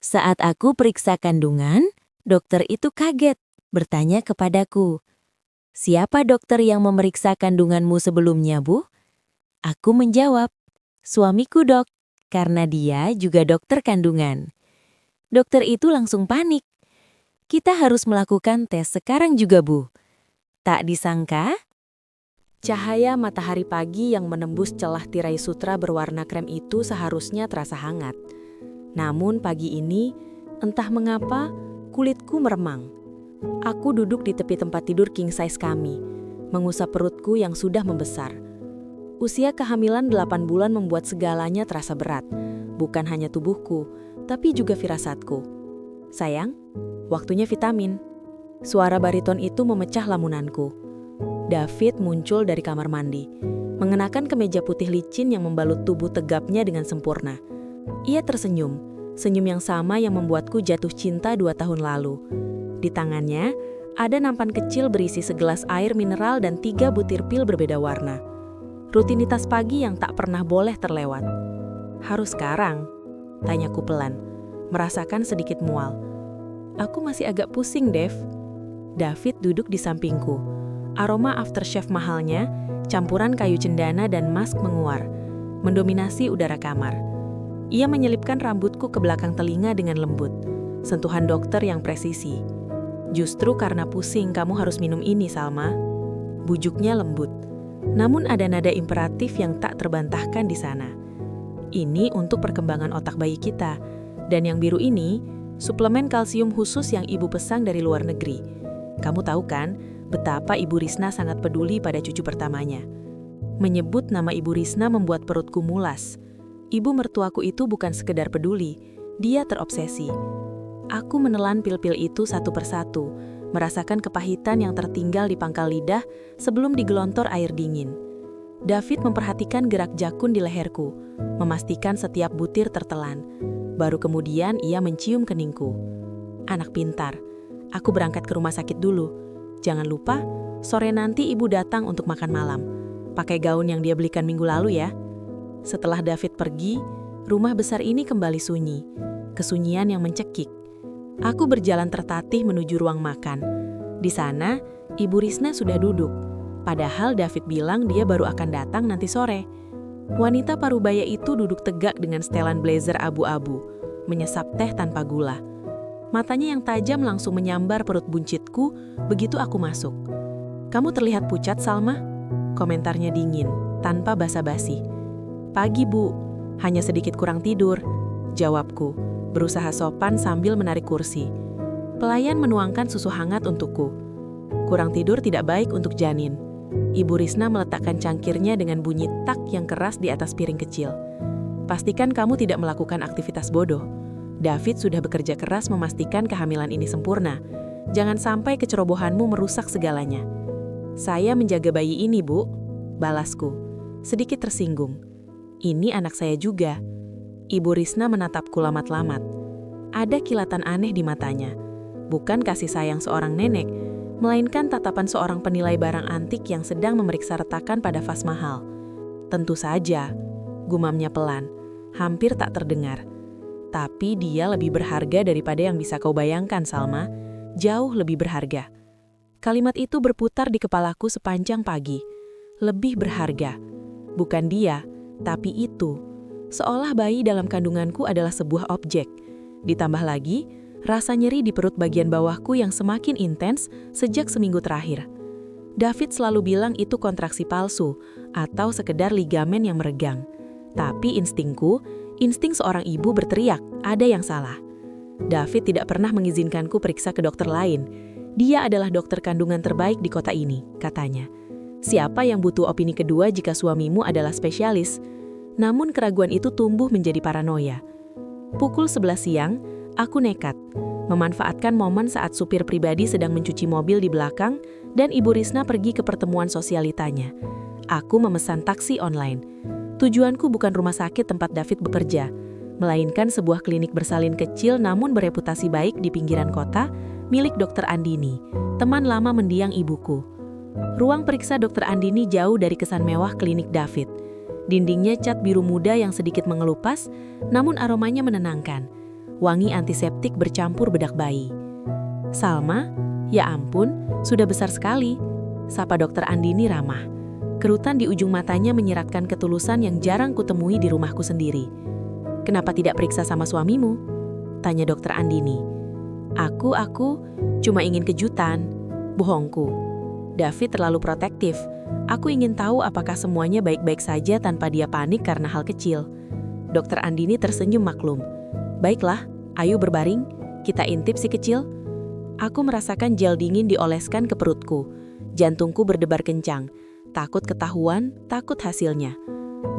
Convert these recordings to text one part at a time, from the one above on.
Saat aku periksa kandungan, dokter itu kaget, bertanya kepadaku, "Siapa dokter yang memeriksa kandunganmu sebelumnya, Bu?" Aku menjawab, "Suamiku, Dok, karena dia juga dokter kandungan." Dokter itu langsung panik. "Kita harus melakukan tes sekarang juga, Bu." Tak disangka, Cahaya matahari pagi yang menembus celah tirai sutra berwarna krem itu seharusnya terasa hangat. Namun pagi ini, entah mengapa, kulitku meremang. Aku duduk di tepi tempat tidur king size kami, mengusap perutku yang sudah membesar. Usia kehamilan 8 bulan membuat segalanya terasa berat, bukan hanya tubuhku, tapi juga firasatku. "Sayang, waktunya vitamin." Suara bariton itu memecah lamunanku. David muncul dari kamar mandi, mengenakan kemeja putih licin yang membalut tubuh tegapnya dengan sempurna. Ia tersenyum, senyum yang sama yang membuatku jatuh cinta 2 tahun lalu. Di tangannya, ada nampan kecil berisi segelas air mineral dan 3 butir pil berbeda warna. Rutinitas pagi yang tak pernah boleh terlewat. "Harus sekarang?" tanyaku pelan, merasakan sedikit mual. "Aku masih agak pusing, Dev." David duduk di sampingku. Aroma aftershave mahalnya, campuran kayu cendana dan mask menguar, mendominasi udara kamar. Ia menyelipkan rambutku ke belakang telinga dengan lembut, sentuhan dokter yang presisi. "Justru karena pusing kamu harus minum ini, Salma." Bujuknya lembut, namun ada nada imperatif yang tak terbantahkan di sana. "Ini untuk perkembangan otak bayi kita, dan yang biru ini, suplemen kalsium khusus yang ibu pesan dari luar negeri. Kamu tahu kan, betapa Ibu Risna sangat peduli pada cucu pertamanya." Menyebut nama Ibu Risna membuat perutku mulas. Ibu mertuaku itu bukan sekedar peduli, dia terobsesi. Aku menelan pil-pil itu satu persatu, merasakan kepahitan yang tertinggal di pangkal lidah sebelum digelontor air dingin. David memperhatikan gerak jakun di leherku, memastikan setiap butir tertelan. Baru kemudian ia mencium keningku. "Anak pintar, aku berangkat ke rumah sakit dulu. Jangan lupa, sore nanti ibu datang untuk makan malam. Pakai gaun yang dia belikan minggu lalu ya." Setelah David pergi, rumah besar ini kembali sunyi. Kesunyian yang mencekik. Aku berjalan tertatih menuju ruang makan. Di sana, Ibu Risna sudah duduk. Padahal David bilang dia baru akan datang nanti sore. Wanita parubaya itu duduk tegak dengan setelan blazer abu-abu, menyesap teh tanpa gula. Matanya yang tajam langsung menyambar perut buncitku begitu aku masuk. "Kamu terlihat pucat, Salma." Komentarnya dingin, tanpa basa-basi. "Pagi, Bu. Hanya sedikit kurang tidur," jawabku, berusaha sopan sambil menarik kursi. Pelayan menuangkan susu hangat untukku. "Kurang tidur tidak baik untuk janin." Ibu Risna meletakkan cangkirnya dengan bunyi tak yang keras di atas piring kecil. "Pastikan kamu tidak melakukan aktivitas bodoh. David sudah bekerja keras memastikan kehamilan ini sempurna. Jangan sampai kecerobohanmu merusak segalanya." "Saya menjaga bayi ini, Bu," balasku, sedikit tersinggung. "Ini anak saya juga." Ibu Risna menatapku lamat-lamat. Ada kilatan aneh di matanya. Bukan kasih sayang seorang nenek, melainkan tatapan seorang penilai barang antik yang sedang memeriksa retakan pada vas mahal. "Tentu saja," gumamnya pelan, hampir tak terdengar. "Tapi dia lebih berharga daripada yang bisa kau bayangkan, Salma. Jauh lebih berharga." Kalimat itu berputar di kepalaku sepanjang pagi. Lebih berharga. Bukan dia, tapi itu. Seolah bayi dalam kandunganku adalah sebuah objek. Ditambah lagi, rasa nyeri di perut bagian bawahku yang semakin intens sejak seminggu terakhir. David selalu bilang itu kontraksi palsu atau sekedar ligamen yang meregang. Tapi insting seorang ibu berteriak, ada yang salah. David tidak pernah mengizinkanku periksa ke dokter lain. Dia adalah dokter kandungan terbaik di kota ini, katanya. Siapa yang butuh opini kedua jika suamimu adalah spesialis? Namun keraguan itu tumbuh menjadi paranoia. Pukul 11 siang, aku nekat, memanfaatkan momen saat supir pribadi sedang mencuci mobil di belakang dan Ibu Risna pergi ke pertemuan sosialitanya. Aku memesan taksi online. Tujuanku bukan rumah sakit tempat David bekerja, melainkan sebuah klinik bersalin kecil namun bereputasi baik di pinggiran kota, milik Dr. Andini, teman lama mendiang ibuku. Ruang periksa Dr. Andini jauh dari kesan mewah klinik David. Dindingnya cat biru muda yang sedikit mengelupas, namun aromanya menenangkan. wangi antiseptik bercampur bedak bayi. "Salma, ya ampun, sudah besar sekali," sapa Dokter Andini ramah. Kerutan di ujung matanya menyiratkan ketulusan yang jarang kutemui di rumahku sendiri. "Kenapa tidak periksa sama suamimu?" tanya Dokter Andini. Aku cuma ingin kejutan." Bohongku. David terlalu protektif. Aku ingin tahu apakah semuanya baik-baik saja tanpa dia panik karena hal kecil. Dokter Andini tersenyum maklum. "Baiklah, ayo berbaring, kita intip si kecil." Aku merasakan gel dingin dioleskan ke perutku. Jantungku berdebar kencang. Takut ketahuan, takut hasilnya.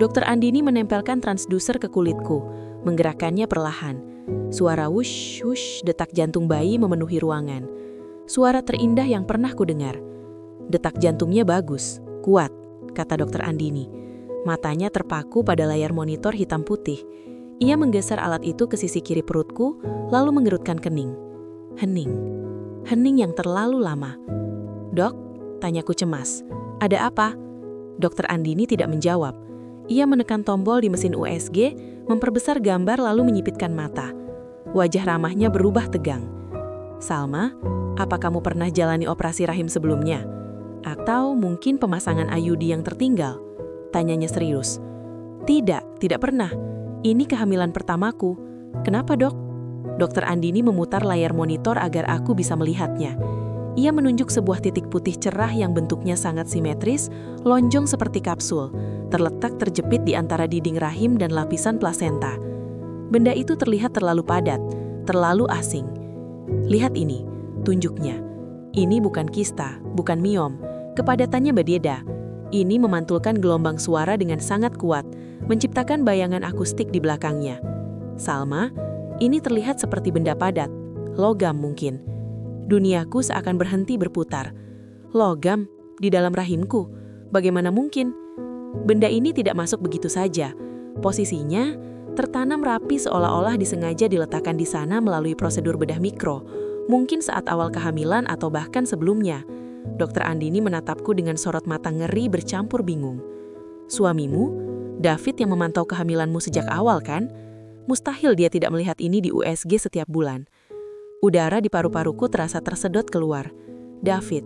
Dokter Andini menempelkan transduser ke kulitku, menggerakkannya perlahan. Suara wush, wush, detak jantung bayi memenuhi ruangan. Suara terindah yang pernah kudengar. "Detak jantungnya bagus, kuat," kata Dokter Andini. Matanya terpaku pada layar monitor hitam putih. Ia menggeser alat itu ke sisi kiri perutku, lalu mengerutkan kening. Hening yang terlalu lama. "Dok?" tanyaku cemas. "Ada apa?" Dokter Andini tidak menjawab. Ia menekan tombol di mesin USG, memperbesar gambar lalu menyipitkan mata. Wajah ramahnya berubah tegang. "Salma, apa kamu pernah jalani operasi rahim sebelumnya? Atau mungkin pemasangan IUD yang tertinggal?" tanyanya serius. Tidak pernah. Ini kehamilan pertamaku." "Kenapa, Dok?" Dokter Andini memutar layar monitor agar aku bisa melihatnya. Ia menunjuk sebuah titik putih cerah yang bentuknya sangat simetris, lonjong seperti kapsul, terletak terjepit di antara dinding rahim dan lapisan plasenta. Benda itu terlihat terlalu padat, terlalu asing. "Lihat ini," tunjuknya. "Ini bukan kista, bukan miom. Kepadatannya berbeda. Ini memantulkan gelombang suara dengan sangat kuat, menciptakan bayangan akustik di belakangnya. Salma, ini terlihat seperti benda padat, logam mungkin." Duniaku seakan berhenti berputar. "Logam di dalam rahimku? Bagaimana mungkin?" Benda ini tidak masuk begitu saja. Posisinya tertanam rapi seolah-olah disengaja diletakkan di sana melalui prosedur bedah mikro, mungkin saat awal kehamilan atau bahkan sebelumnya. Dokter Andini menatapku dengan sorot mata ngeri bercampur bingung. "Suamimu, David yang memantau kehamilanmu sejak awal kan? Mustahil dia tidak melihat ini di USG setiap bulan." Udara di paru-paruku terasa tersedot keluar. David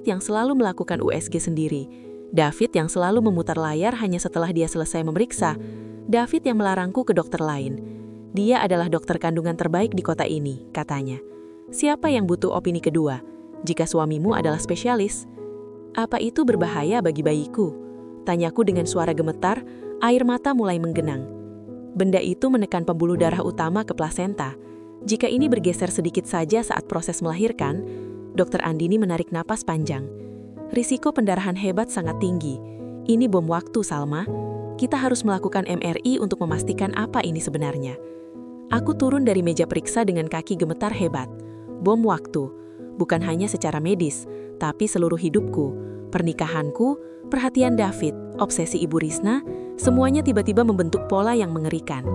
yang selalu melakukan USG sendiri. David yang selalu memutar layar hanya setelah dia selesai memeriksa. David yang melarangku ke dokter lain. "Dia adalah dokter kandungan terbaik di kota ini," katanya. "Siapa yang butuh opini kedua? Jika suamimu adalah spesialis." "Apa itu berbahaya bagi bayiku?" tanyaku dengan suara gemetar, air mata mulai menggenang. "Benda itu menekan pembuluh darah utama ke plasenta. Jika ini bergeser sedikit saja saat proses melahirkan," Dokter Andini menarik napas panjang. "Risiko pendarahan hebat sangat tinggi. Ini bom waktu, Salma. Kita harus melakukan MRI untuk memastikan apa ini sebenarnya." Aku turun dari meja periksa dengan kaki gemetar hebat. Bom waktu. Bukan hanya secara medis, tapi seluruh hidupku, pernikahanku, perhatian David, obsesi Ibu Risna, semuanya tiba-tiba membentuk pola yang mengerikan.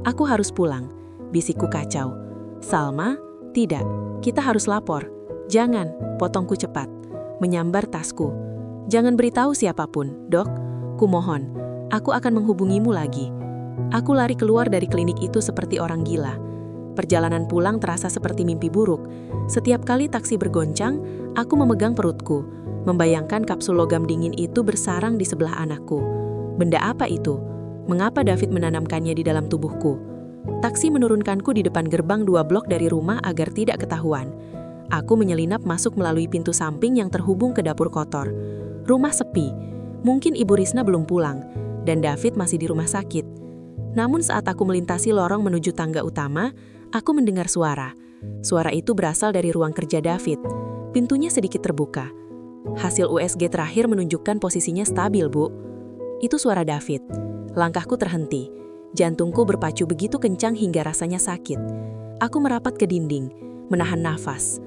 "Aku harus pulang," bisikku kacau. "Salma, tidak, kita harus lapor." "Jangan," potongku cepat. Menyambar tasku. "Jangan beritahu siapapun, Dok. Kumohon, aku akan menghubungimu lagi." Aku lari keluar dari klinik itu seperti orang gila. Perjalanan pulang terasa seperti mimpi buruk. Setiap kali taksi bergoncang, aku memegang perutku, membayangkan kapsul logam dingin itu bersarang di sebelah anakku. Benda apa itu? Mengapa David menanamkannya di dalam tubuhku? Taksi menurunkanku di depan gerbang 2 blok dari rumah agar tidak ketahuan. Aku menyelinap masuk melalui pintu samping yang terhubung ke dapur kotor. Rumah sepi. Mungkin Ibu Risna belum pulang, dan David masih di rumah sakit. Namun saat aku melintasi lorong menuju tangga utama, aku mendengar suara. Suara itu berasal dari ruang kerja David. Pintunya sedikit terbuka. Hasil USG terakhir menunjukkan posisinya stabil, Bu. Itu suara David. Langkahku terhenti. Jantungku berpacu begitu kencang hingga rasanya sakit. Aku merapat ke dinding, menahan nafas.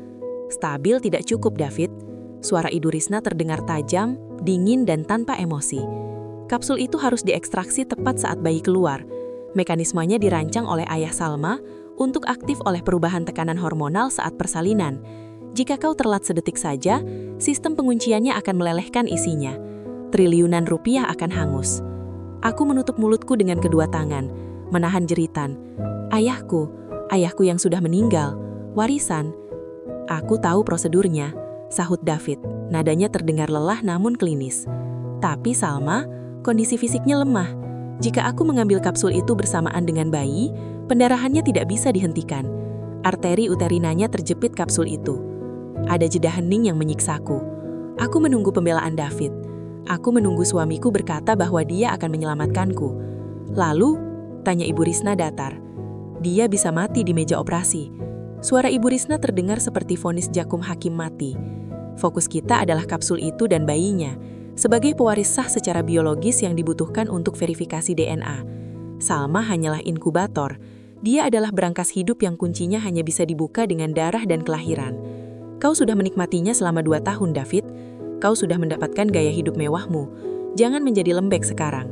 Stabil tidak cukup, David. Suara Ibu Risna terdengar tajam, dingin, dan tanpa emosi. Kapsul itu harus diekstraksi tepat saat bayi keluar. Mekanismenya dirancang oleh ayah Salma untuk aktif oleh perubahan tekanan hormonal saat persalinan. Jika kau terlat sedetik saja, sistem pengunciannya akan melelehkan isinya. Triliunan rupiah akan hangus. Aku menutup mulutku dengan kedua tangan. menahan jeritan. Ayahku yang sudah meninggal, warisan. Aku tahu prosedurnya, sahut David. Nadanya terdengar lelah namun klinis. Tapi Salma, kondisi fisiknya lemah. Jika aku mengambil kapsul itu bersamaan dengan bayi, pendarahannya tidak bisa dihentikan. Arteri uterinanya terjepit kapsul itu. Ada jeda hening yang menyiksaku. Aku menunggu pembelaan David. Aku menunggu suamiku berkata bahwa dia akan menyelamatkanku. Lalu, tanya Ibu Risna datar. Dia bisa mati di meja operasi. Suara Ibu Risna terdengar seperti vonis jakum hakim mati. Fokus kita adalah kapsul itu dan bayinya, sebagai pewaris sah secara biologis yang dibutuhkan untuk verifikasi DNA. Salma hanyalah inkubator. Dia adalah berangkas hidup yang kuncinya hanya bisa dibuka dengan darah dan kelahiran. Kau sudah menikmatinya selama 2 tahun, David. Kau sudah mendapatkan gaya hidup mewahmu. Jangan menjadi lembek sekarang.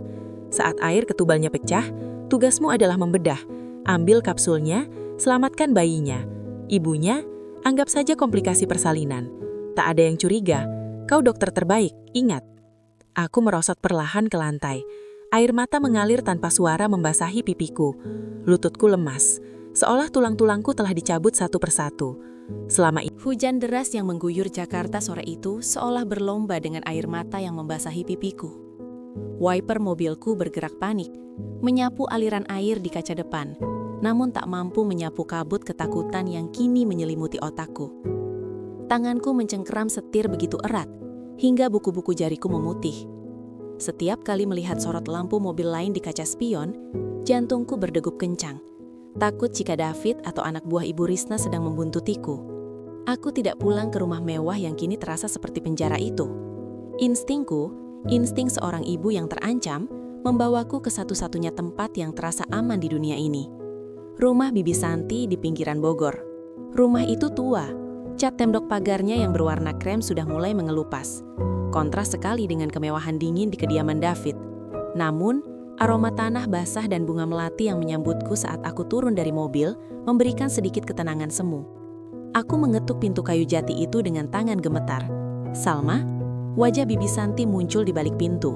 Saat air ketubalnya pecah, tugasmu adalah membedah. Ambil kapsulnya, selamatkan bayinya. Ibunya, anggap saja komplikasi persalinan. Tak ada yang curiga. Kau dokter terbaik, ingat. Aku merosot perlahan ke lantai. Air mata mengalir tanpa suara membasahi pipiku. Lututku lemas, seolah tulang-tulangku telah dicabut satu persatu. Selama itu, Hujan deras yang mengguyur Jakarta sore itu seolah berlomba dengan air mata yang membasahi pipiku. Wiper mobilku bergerak panik, menyapu aliran air di kaca depan, namun tak mampu menyapu kabut ketakutan yang kini menyelimuti otakku. Tanganku mencengkeram setir begitu erat, hingga buku-buku jariku memutih. Setiap kali melihat sorot lampu mobil lain di kaca spion, jantungku berdegup kencang. Takut jika David atau anak buah Ibu Risna sedang membuntutiku. Aku tidak pulang ke rumah mewah yang kini terasa seperti penjara itu. Insting seorang ibu yang terancam, membawaku ke satu-satunya tempat yang terasa aman di dunia ini. Rumah Bibi Santi di pinggiran Bogor. Rumah itu tua, cat tembok pagarnya yang berwarna krem sudah mulai mengelupas. Kontras sekali dengan kemewahan dingin di kediaman David. Namun, aroma tanah basah dan bunga melati yang menyambutku saat aku turun dari mobil memberikan sedikit ketenangan semu. Aku mengetuk pintu kayu jati itu dengan tangan gemetar. Salma, wajah Bibi Santi muncul di balik pintu.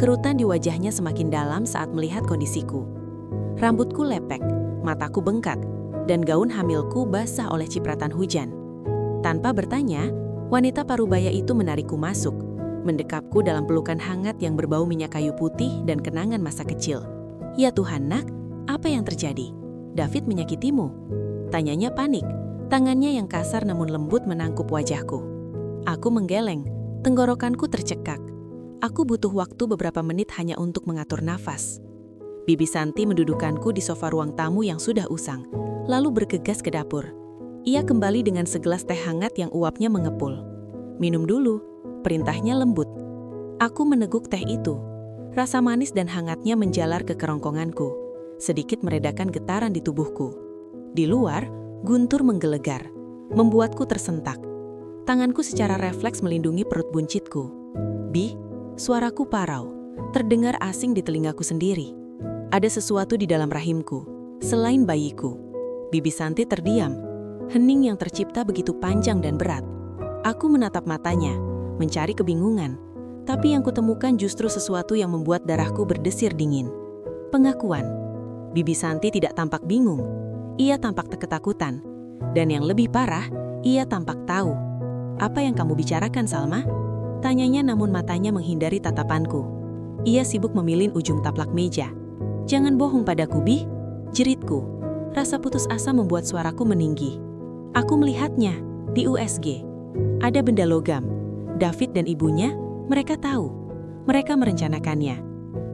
Kerutan di wajahnya semakin dalam saat melihat kondisiku. Rambutku lepek, mataku bengkak, dan gaun hamilku basah oleh cipratan hujan. Tanpa bertanya, wanita parubaya itu menarikku masuk, mendekapku dalam pelukan hangat yang berbau minyak kayu putih dan kenangan masa kecil. Ya Tuhan nak, apa yang terjadi? David menyakitimu? Tanyanya panik, tangannya yang kasar namun lembut menangkup wajahku. Aku menggeleng, tenggorokanku tercekak. Aku butuh waktu beberapa menit hanya untuk mengatur nafas. Bibi Santi mendudukanku di sofa ruang tamu yang sudah usang, lalu bergegas ke dapur. Ia kembali dengan segelas teh hangat yang uapnya mengepul. Minum dulu, perintahnya lembut. Aku meneguk teh itu. Rasa manis dan hangatnya menjalar ke kerongkonganku, sedikit meredakan getaran di tubuhku. Di luar, guntur menggelegar, membuatku tersentak. Tanganku secara refleks melindungi perut buncitku. Bi, suaraku parau, terdengar asing di telingaku sendiri. Ada sesuatu di dalam rahimku, selain bayiku. Bibi Santi terdiam, hening yang tercipta begitu panjang dan berat. Aku menatap matanya, mencari kebingungan, tapi yang kutemukan justru sesuatu yang membuat darahku berdesir dingin. Pengakuan. Bibi Santi tidak tampak bingung, ia tampak ketakutan. Dan yang lebih parah, ia tampak tahu. Apa yang kamu bicarakan, Salma? Tanyanya namun matanya menghindari tatapanku. Ia sibuk memilin ujung taplak meja. Jangan bohong padaku, Bi, jeritku. Rasa putus asa membuat suaraku meninggi. Aku melihatnya, di USG. Ada benda logam. David dan ibunya, mereka tahu. Mereka merencanakannya.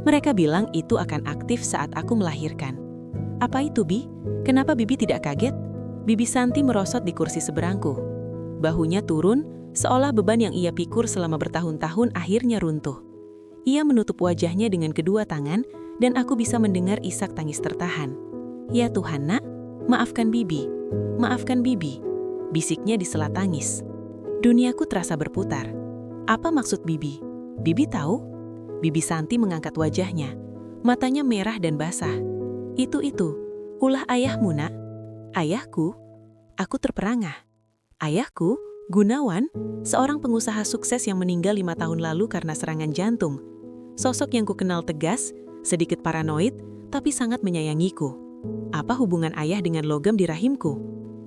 Mereka bilang itu akan aktif saat aku melahirkan. Apa itu, Bi? Kenapa Bibi tidak kaget? Bibi Santi merosot di kursi seberangku. Bahunya turun, seolah beban yang ia pikul selama bertahun-tahun akhirnya runtuh. Ia menutup wajahnya dengan kedua tangan, dan aku bisa mendengar isak tangis tertahan. Ya Tuhan nak, maafkan Bibi, bisiknya di sela tangis. Duniaku terasa berputar. Apa maksud Bibi? Bibi tahu? Bibi Santi mengangkat wajahnya, matanya merah dan basah. Itu, ulah ayahmu nak. Ayahku? Aku terperangah. Ayahku, Gunawan, seorang pengusaha sukses yang meninggal 5 tahun lalu karena serangan jantung. Sosok yang kukenal tegas, sedikit paranoid, tapi sangat menyayangiku. Apa hubungan ayah dengan logam di rahimku?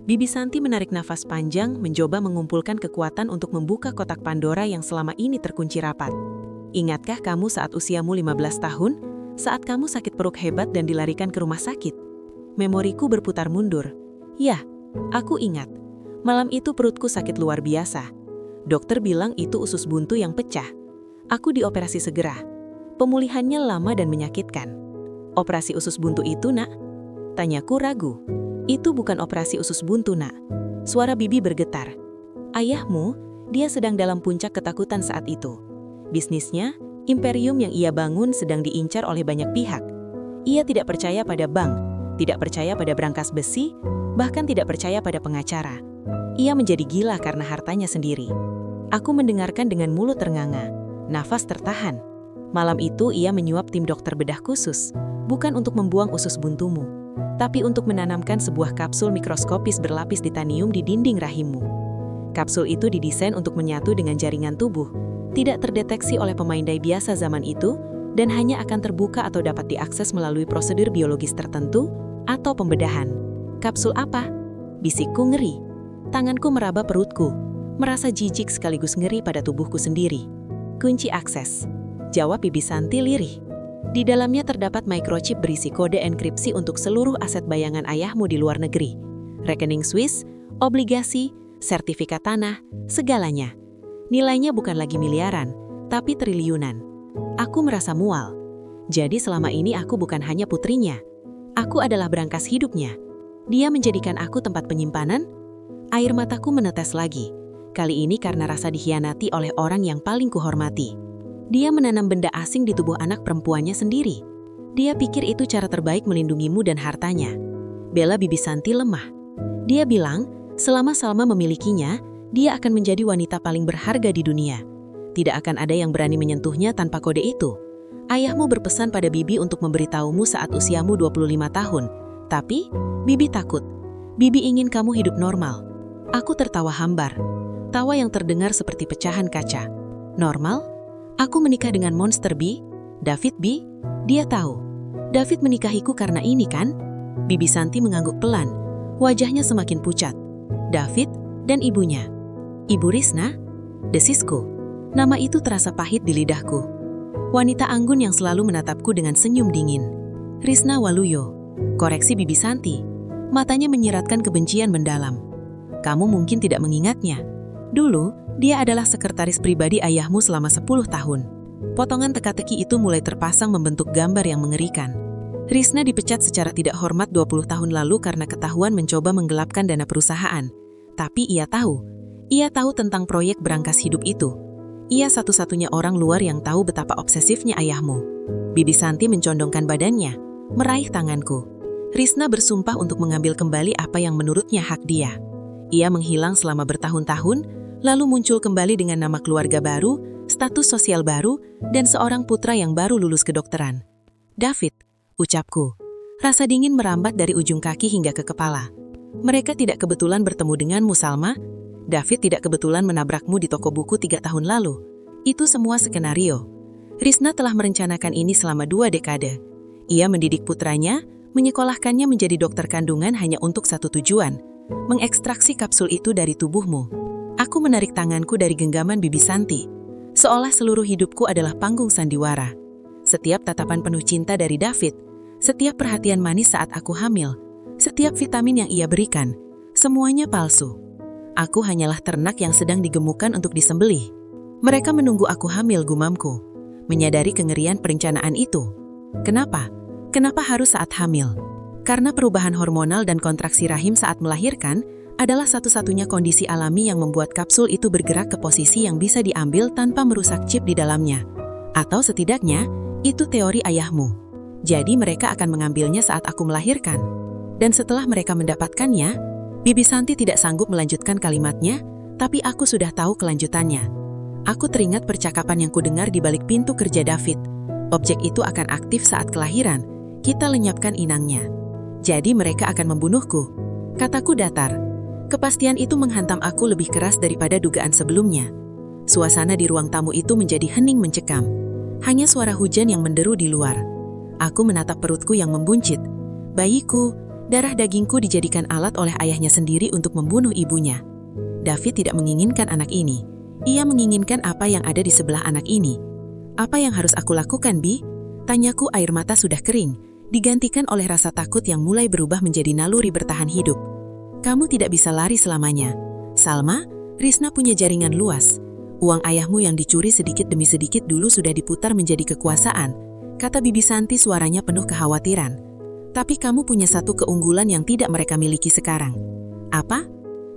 Bibi Santi menarik nafas panjang, mencoba mengumpulkan kekuatan untuk membuka kotak Pandora yang selama ini terkunci rapat. Ingatkah kamu saat usiamu 15 tahun, saat kamu sakit perut hebat dan dilarikan ke rumah sakit? Memoriku berputar mundur. Ya, aku ingat. Malam itu perutku sakit luar biasa. Dokter bilang itu usus buntu yang pecah. Aku dioperasi segera. Pemulihannya lama dan menyakitkan. Operasi usus buntu itu, nak? Tanyaku ragu. Itu bukan operasi usus buntu, nak. Suara bibi bergetar. Ayahmu, dia sedang dalam puncak ketakutan saat itu. Bisnisnya, imperium yang ia bangun sedang diincar oleh banyak pihak. Ia tidak percaya pada bank, tidak percaya pada brankas besi, bahkan tidak percaya pada pengacara. Ia menjadi gila karena hartanya sendiri. Aku mendengarkan dengan mulut ternganga, nafas tertahan. Malam itu ia menyuap tim dokter bedah khusus, bukan untuk membuang usus buntumu, tapi untuk menanamkan sebuah kapsul mikroskopis berlapis titanium di dinding rahimmu. Kapsul itu didesain untuk menyatu dengan jaringan tubuh, tidak terdeteksi oleh pemaindai biasa zaman itu, dan hanya akan terbuka atau dapat diakses melalui prosedur biologis tertentu atau pembedahan. Kapsul apa? Bisikku ngeri. Tanganku meraba perutku, merasa jijik sekaligus ngeri pada tubuhku sendiri. Kunci akses. Jawab Bibi Santi lirih. Di dalamnya terdapat microchip berisi kode enkripsi untuk seluruh aset bayangan ayahmu di luar negeri. Rekening Swiss, obligasi, sertifikat tanah, segalanya. Nilainya bukan lagi miliaran, tapi triliunan. Aku merasa mual. Jadi selama ini aku bukan hanya putrinya. Aku adalah berangkas hidupnya. Dia menjadikan aku tempat penyimpanan. Air mataku menetes lagi. Kali ini karena rasa dikhianati oleh orang yang paling kuhormati. Dia menanam benda asing di tubuh anak perempuannya sendiri. Dia pikir itu cara terbaik melindungimu dan hartanya. Bela Bibi Santi lemah. Dia bilang, selama Salma memilikinya, dia akan menjadi wanita paling berharga di dunia. Tidak akan ada yang berani menyentuhnya tanpa kode itu. Ayahmu berpesan pada Bibi untuk memberitahumu saat usiamu 25 tahun. Tapi, Bibi takut. Bibi ingin kamu hidup normal. Aku tertawa hambar. Tawa yang terdengar seperti pecahan kaca. Normal? Aku menikah dengan monster B, David B. Dia tahu. David menikahiku karena ini kan? Bibi Santi mengangguk pelan. Wajahnya semakin pucat. David dan ibunya. Ibu Risna? Desisku. Nama itu terasa pahit di lidahku. Wanita anggun yang selalu menatapku dengan senyum dingin. Risna Waluyo. Koreksi Bibi Santi. Matanya menyiratkan kebencian mendalam. Kamu mungkin tidak mengingatnya. Dulu, dia adalah sekretaris pribadi ayahmu selama 10 tahun. Potongan teka-teki itu mulai terpasang membentuk gambar yang mengerikan. Risna dipecat secara tidak hormat 20 tahun lalu karena ketahuan mencoba menggelapkan dana perusahaan. Tapi ia tahu tentang proyek berangkas hidup itu. Ia satu-satunya orang luar yang tahu betapa obsesifnya ayahmu. Bibi Santi mencondongkan badannya, meraih tanganku. Risna bersumpah untuk mengambil kembali apa yang menurutnya hak dia. Ia menghilang selama bertahun-tahun, lalu muncul kembali dengan nama keluarga baru, status sosial baru, dan seorang putra yang baru lulus kedokteran. David, ucapku. Rasa dingin merambat dari ujung kaki hingga ke kepala. Mereka tidak kebetulan bertemu denganmu, Salma. David tidak kebetulan menabrakmu di toko buku 3 tahun lalu. Itu semua skenario. Risna telah merencanakan ini selama 2 dekade. Ia mendidik putranya, menyekolahkannya menjadi dokter kandungan hanya untuk satu tujuan, mengekstraksi kapsul itu dari tubuhmu. Aku menarik tanganku dari genggaman Bibi Santi, seolah seluruh hidupku adalah panggung sandiwara. Setiap tatapan penuh cinta dari David, setiap perhatian manis saat aku hamil, setiap vitamin yang ia berikan, semuanya palsu. Aku hanyalah ternak yang sedang digemukkan untuk disembelih. Mereka menunggu aku hamil, gumamku, menyadari kengerian perencanaan itu. Kenapa? Kenapa harus saat hamil? Karena perubahan hormonal dan kontraksi rahim saat melahirkan adalah satu-satunya kondisi alami yang membuat kapsul itu bergerak ke posisi yang bisa diambil tanpa merusak chip di dalamnya. Atau setidaknya, itu teori ayahmu. Jadi mereka akan mengambilnya saat aku melahirkan. Dan setelah mereka mendapatkannya, Bibi Santi tidak sanggup melanjutkan kalimatnya, tapi aku sudah tahu kelanjutannya. Aku teringat percakapan yang kudengar di balik pintu kerja David. Objek itu akan aktif saat kelahiran. Kita lenyapkan inangnya. Jadi mereka akan membunuhku. Kataku datar. Kepastian itu menghantam aku lebih keras daripada dugaan sebelumnya. Suasana di ruang tamu itu menjadi hening mencekam. Hanya suara hujan yang menderu di luar. Aku menatap perutku yang membuncit. Bayiku, darah dagingku dijadikan alat oleh ayahnya sendiri untuk membunuh ibunya. David tidak menginginkan anak ini. Ia menginginkan apa yang ada di sebelah anak ini. Apa yang harus aku lakukan, Bi? Tanyaku, air mata sudah kering, digantikan oleh rasa takut yang mulai berubah menjadi naluri bertahan hidup. Kamu tidak bisa lari selamanya. Salma, Risna punya jaringan luas. Uang ayahmu yang dicuri sedikit demi sedikit dulu sudah diputar menjadi kekuasaan, kata Bibi Santi, suaranya penuh kekhawatiran. Tapi kamu punya satu keunggulan yang tidak mereka miliki sekarang. Apa?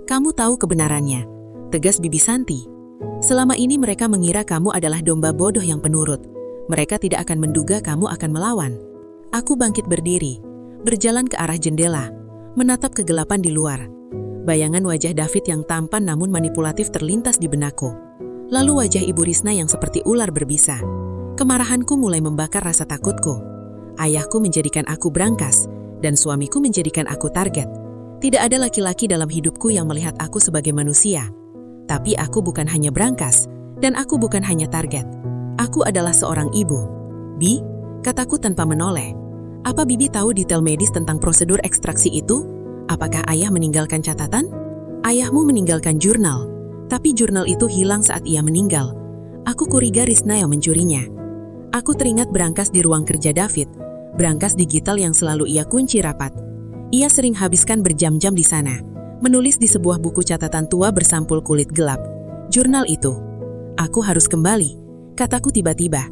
Kamu tahu kebenarannya, tegas Bibi Santi. Selama ini mereka mengira kamu adalah domba bodoh yang penurut. Mereka tidak akan menduga kamu akan melawan. Aku bangkit berdiri, berjalan ke arah jendela, menatap kegelapan di luar. Bayangan wajah David yang tampan namun manipulatif terlintas di benakku. Lalu wajah Ibu Risna yang seperti ular berbisa. Kemarahanku mulai membakar rasa takutku. Ayahku menjadikan aku berangkas, dan suamiku menjadikan aku target. Tidak ada laki-laki dalam hidupku yang melihat aku sebagai manusia. Tapi aku bukan hanya berangkas, dan aku bukan hanya target. Aku adalah seorang ibu. Bi, kataku tanpa menoleh. Apa Bibi tahu detail medis tentang prosedur ekstraksi itu? Apakah ayah meninggalkan catatan? Ayahmu meninggalkan jurnal, tapi jurnal itu hilang saat ia meninggal. Aku curiga Risna yang mencurinya. Aku teringat berangkas di ruang kerja David, berangkas digital yang selalu ia kunci rapat. Ia sering habiskan berjam-jam di sana, menulis di sebuah buku catatan tua bersampul kulit gelap. Jurnal itu. Aku harus kembali, kataku tiba-tiba.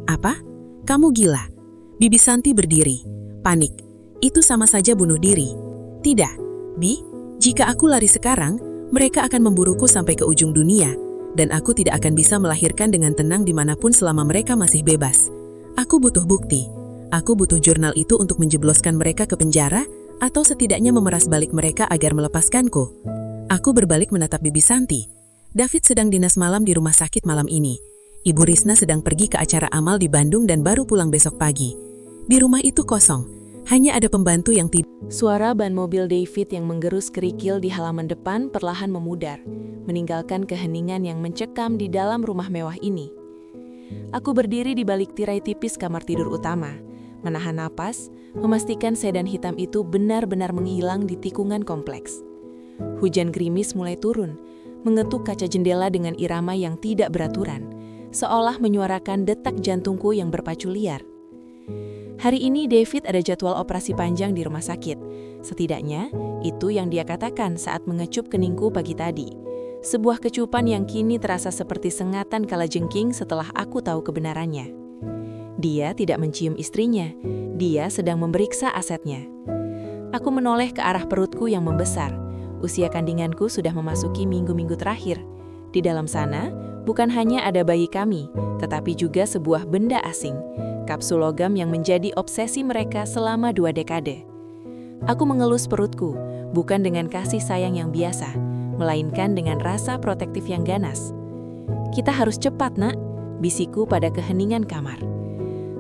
Apa? Kamu gila? Bibi Santi berdiri, panik. Itu sama saja bunuh diri. Tidak, Bi, jika aku lari sekarang, mereka akan memburuku sampai ke ujung dunia. Dan aku tidak akan bisa melahirkan dengan tenang dimanapun selama mereka masih bebas. Aku butuh bukti. Aku butuh jurnal itu untuk menjebloskan mereka ke penjara, atau setidaknya memeras balik mereka agar melepaskanku. Aku berbalik menatap Bibi Santi. David sedang dinas malam di rumah sakit malam ini. Ibu Risna sedang pergi ke acara amal di Bandung dan baru pulang besok pagi. Di rumah itu kosong. Hanya ada pembantu yang tidur. Suara ban mobil David yang menggerus kerikil di halaman depan perlahan memudar, meninggalkan keheningan yang mencekam di dalam rumah mewah ini. Aku berdiri di balik tirai tipis kamar tidur utama, menahan napas, memastikan sedan hitam itu benar-benar menghilang di tikungan kompleks. Hujan gerimis mulai turun, mengetuk kaca jendela dengan irama yang tidak beraturan, seolah menyuarakan detak jantungku yang berpacu liar. Hari ini David ada jadwal operasi panjang di rumah sakit. Setidaknya, itu yang dia katakan saat mengecup keningku pagi tadi. Sebuah kecupan yang kini terasa seperti sengatan kalajengking setelah aku tahu kebenarannya. Dia tidak mencium istrinya, dia sedang memeriksa asetnya. Aku menoleh ke arah perutku yang membesar. Usia kandunganku sudah memasuki minggu-minggu terakhir. Di dalam sana, bukan hanya ada bayi kami, tetapi juga sebuah benda asing. Kapsul logam yang menjadi obsesi mereka selama 2 dekade. Aku mengelus perutku, bukan dengan kasih sayang yang biasa, melainkan dengan rasa protektif yang ganas. Kita harus cepat, Nak, bisikku pada keheningan kamar.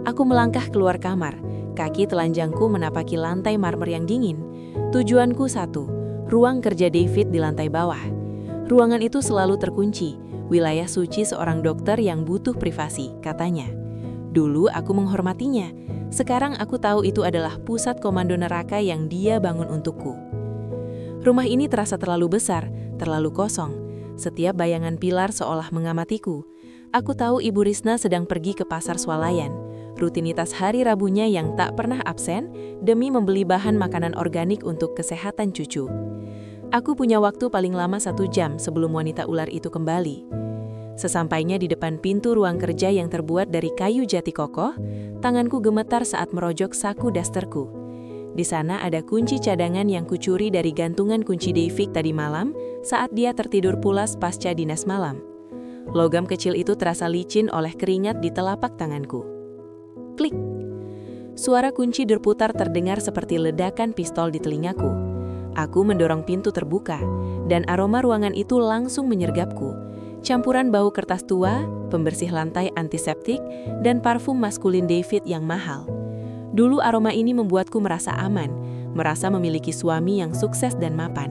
Aku melangkah keluar kamar, kaki telanjangku menapaki lantai marmer yang dingin. Tujuanku satu, ruang kerja David di lantai bawah. Ruangan itu selalu terkunci, wilayah suci seorang dokter yang butuh privasi, katanya. Dulu aku menghormatinya, sekarang aku tahu itu adalah pusat komando neraka yang dia bangun untukku. Rumah ini terasa terlalu besar, terlalu kosong. Setiap bayangan pilar seolah mengamatiku. Aku tahu Ibu Risna sedang pergi ke pasar swalayan. Rutinitas hari Rabunya yang tak pernah absen demi membeli bahan makanan organik untuk kesehatan cucu. Aku punya waktu paling lama 1 jam sebelum wanita ular itu kembali. Sesampainya di depan pintu ruang kerja yang terbuat dari kayu jati kokoh, tanganku gemetar saat merojok saku dasterku. Di sana ada kunci cadangan yang kucuri dari gantungan kunci David tadi malam saat dia tertidur pulas pasca dinas malam. Logam kecil itu terasa licin oleh keringat di telapak tanganku. Klik! Suara kunci berputar terdengar seperti ledakan pistol di telingaku. Aku mendorong pintu terbuka, dan aroma ruangan itu langsung menyergapku. Campuran bau kertas tua, pembersih lantai antiseptik, dan parfum maskulin David yang mahal. Dulu aroma ini membuatku merasa aman, merasa memiliki suami yang sukses dan mapan.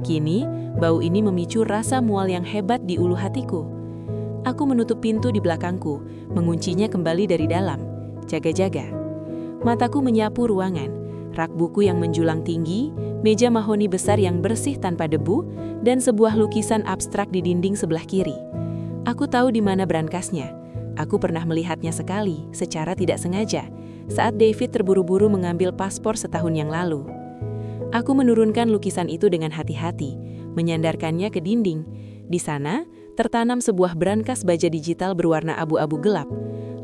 Kini, bau ini memicu rasa mual yang hebat di ulu hatiku. Aku menutup pintu di belakangku, menguncinya kembali dari dalam. Jaga-jaga. Mataku menyapu ruangan, rak buku yang menjulang tinggi, meja mahoni besar yang bersih tanpa debu, dan sebuah lukisan abstrak di dinding sebelah kiri. Aku tahu di mana berangkasnya. Aku pernah melihatnya sekali, secara tidak sengaja, saat David terburu-buru mengambil paspor setahun yang lalu. Aku menurunkan lukisan itu dengan hati-hati, menyandarkannya ke dinding. Di sana, tertanam sebuah brankas baja digital berwarna abu-abu gelap.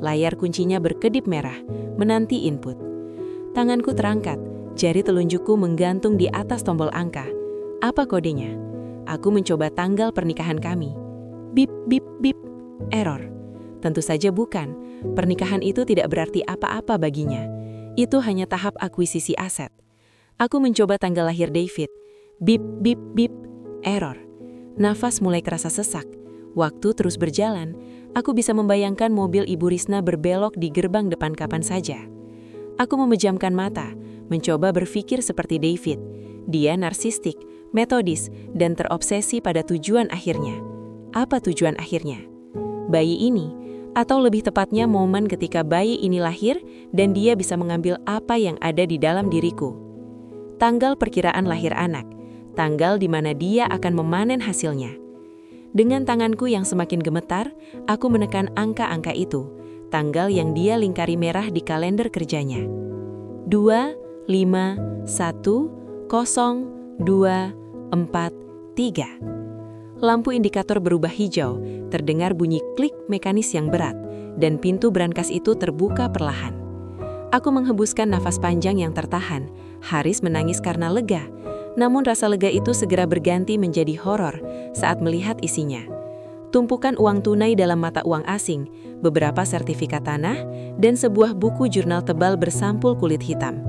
Layar kuncinya berkedip merah, menanti input. Tanganku terangkat, jari telunjukku menggantung di atas tombol angka. Apa kodenya? Aku mencoba tanggal pernikahan kami. Bip, bip, bip. Error. Tentu saja bukan. Pernikahan itu tidak berarti apa-apa baginya. Itu hanya tahap akuisisi aset. Aku mencoba tanggal lahir David. Bip, bip, bip. Error. Nafas mulai kerasa sesak. Waktu terus berjalan. Aku bisa membayangkan mobil Ibu Risna berbelok di gerbang depan kapan saja. Aku memejamkan mata, mencoba berpikir seperti David. Dia narsistik, metodis, dan terobsesi pada tujuan akhirnya. Apa tujuan akhirnya? Bayi ini, atau lebih tepatnya momen ketika bayi ini lahir dan dia bisa mengambil apa yang ada di dalam diriku. Tanggal perkiraan lahir anak, tanggal di mana dia akan memanen hasilnya. Dengan tanganku yang semakin gemetar, aku menekan angka-angka itu, tanggal yang dia lingkari merah di kalender kerjanya. 2, 5, 1, 0, 2, 4, 3. Lampu indikator berubah hijau, terdengar bunyi klik mekanis yang berat, dan pintu brankas itu terbuka perlahan. Aku menghembuskan nafas panjang yang tertahan. Haris menangis karena lega, namun rasa lega itu segera berganti menjadi horor saat melihat isinya. Tumpukan uang tunai dalam mata uang asing, beberapa sertifikat tanah, dan sebuah buku jurnal tebal bersampul kulit hitam.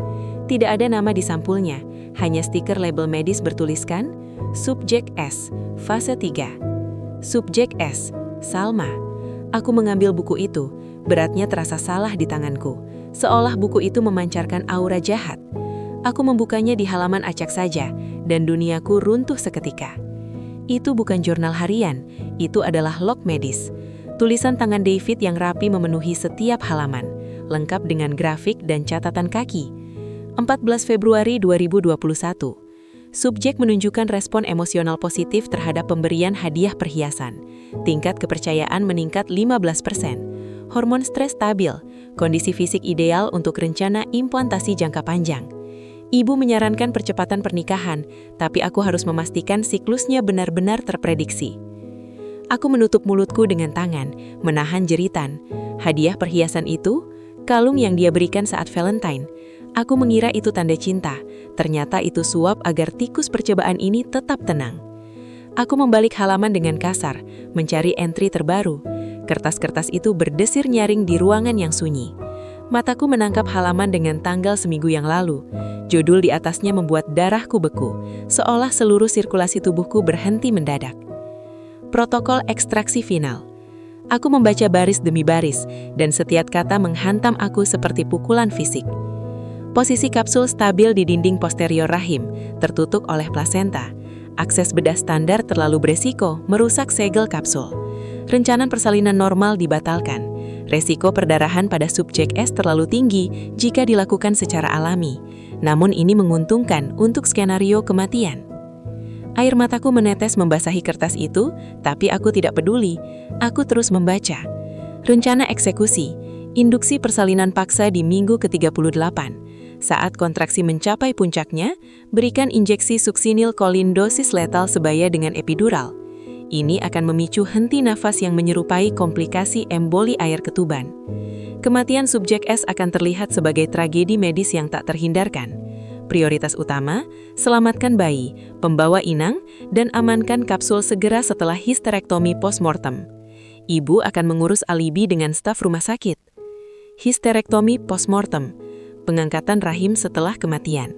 Tidak ada nama di sampulnya, hanya stiker label medis bertuliskan, Subjek S, fase 3. Subjek S, Salma. Aku mengambil buku itu, beratnya terasa salah di tanganku, seolah buku itu memancarkan aura jahat. Aku membukanya di halaman acak saja, dan duniaku runtuh seketika. Itu bukan jurnal harian, itu adalah log medis. Tulisan tangan David yang rapi memenuhi setiap halaman, lengkap dengan grafik dan catatan kaki. 14 Februari 2021. Subjek menunjukkan respon emosional positif terhadap pemberian hadiah perhiasan. Tingkat kepercayaan meningkat 15%. Hormon stres stabil, kondisi fisik ideal untuk rencana implantasi jangka panjang. Ibu menyarankan percepatan pernikahan, tapi aku harus memastikan siklusnya benar-benar terprediksi. Aku menutup mulutku dengan tangan, menahan jeritan. Hadiah perhiasan itu, kalung yang dia berikan saat Valentine. Aku mengira itu tanda cinta, ternyata itu suap agar tikus percobaan ini tetap tenang. Aku membalik halaman dengan kasar, mencari entry terbaru. Kertas-kertas itu berdesir nyaring di ruangan yang sunyi. Mataku menangkap halaman dengan tanggal seminggu yang lalu. Judul di atasnya membuat darahku beku, seolah seluruh sirkulasi tubuhku berhenti mendadak. Protokol ekstraksi final. Aku membaca baris demi baris, dan setiap kata menghantam aku seperti pukulan fisik. Posisi kapsul stabil di dinding posterior rahim, tertutup oleh plasenta. Akses bedah standar terlalu beresiko, merusak segel kapsul. Rencana persalinan normal dibatalkan. Resiko perdarahan pada subjek S terlalu tinggi jika dilakukan secara alami. Namun ini menguntungkan untuk skenario kematian. Air mataku menetes membasahi kertas itu, tapi aku tidak peduli. Aku terus membaca. Rencana eksekusi, induksi persalinan paksa di minggu ke-38. Saat kontraksi mencapai puncaknya, berikan injeksi suksinilkolin dosis letal sebaya dengan epidural. Ini akan memicu henti nafas yang menyerupai komplikasi emboli air ketuban. Kematian subjek S akan terlihat sebagai tragedi medis yang tak terhindarkan. Prioritas utama, selamatkan bayi, pembawa inang, dan amankan kapsul segera setelah histerektomi postmortem. Ibu akan mengurus alibi dengan staf rumah sakit. Histerektomi postmortem, pengangkatan rahim setelah kematian.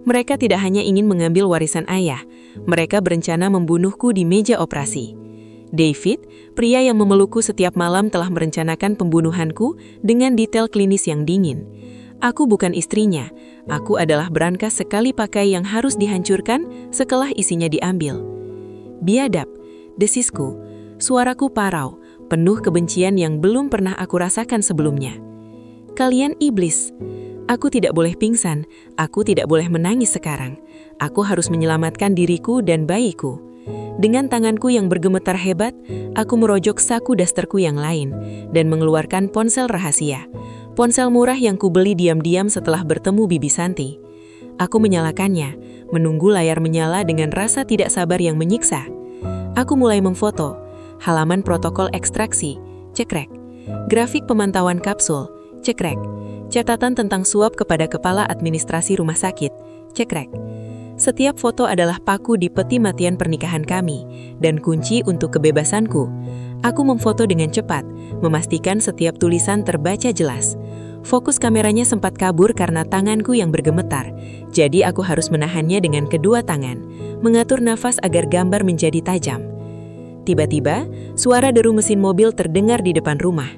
Mereka tidak hanya ingin mengambil warisan ayah, mereka berencana membunuhku di meja operasi. David, pria yang memelukku setiap malam, telah merencanakan pembunuhanku dengan detail klinis yang dingin. Aku bukan istrinya, aku adalah brankas sekali pakai yang harus dihancurkan setelah isinya diambil. Biadab, desisku, suaraku parau, penuh kebencian yang belum pernah aku rasakan sebelumnya. Kalian iblis. Aku tidak boleh pingsan, aku tidak boleh menangis sekarang. Aku harus menyelamatkan diriku dan bayiku. Dengan tanganku yang bergemetar hebat, aku merojok saku dasterku yang lain dan mengeluarkan ponsel rahasia. Ponsel murah yang kubeli diam-diam setelah bertemu Bibi Santi. Aku menyalakannya, menunggu layar menyala dengan rasa tidak sabar yang menyiksa. Aku mulai memfoto, halaman protokol ekstraksi, cekrek. Grafik pemantauan kapsul, cekrek. Catatan tentang suap kepada kepala administrasi rumah sakit, cekrek. Setiap foto adalah paku di peti matian pernikahan kami, dan kunci untuk kebebasanku. Aku memfoto dengan cepat, memastikan setiap tulisan terbaca jelas. Fokus kameranya sempat kabur karena tanganku yang bergemetar, jadi aku harus menahannya dengan kedua tangan, mengatur nafas agar gambar menjadi tajam. Tiba-tiba, suara deru mesin mobil terdengar di depan rumah.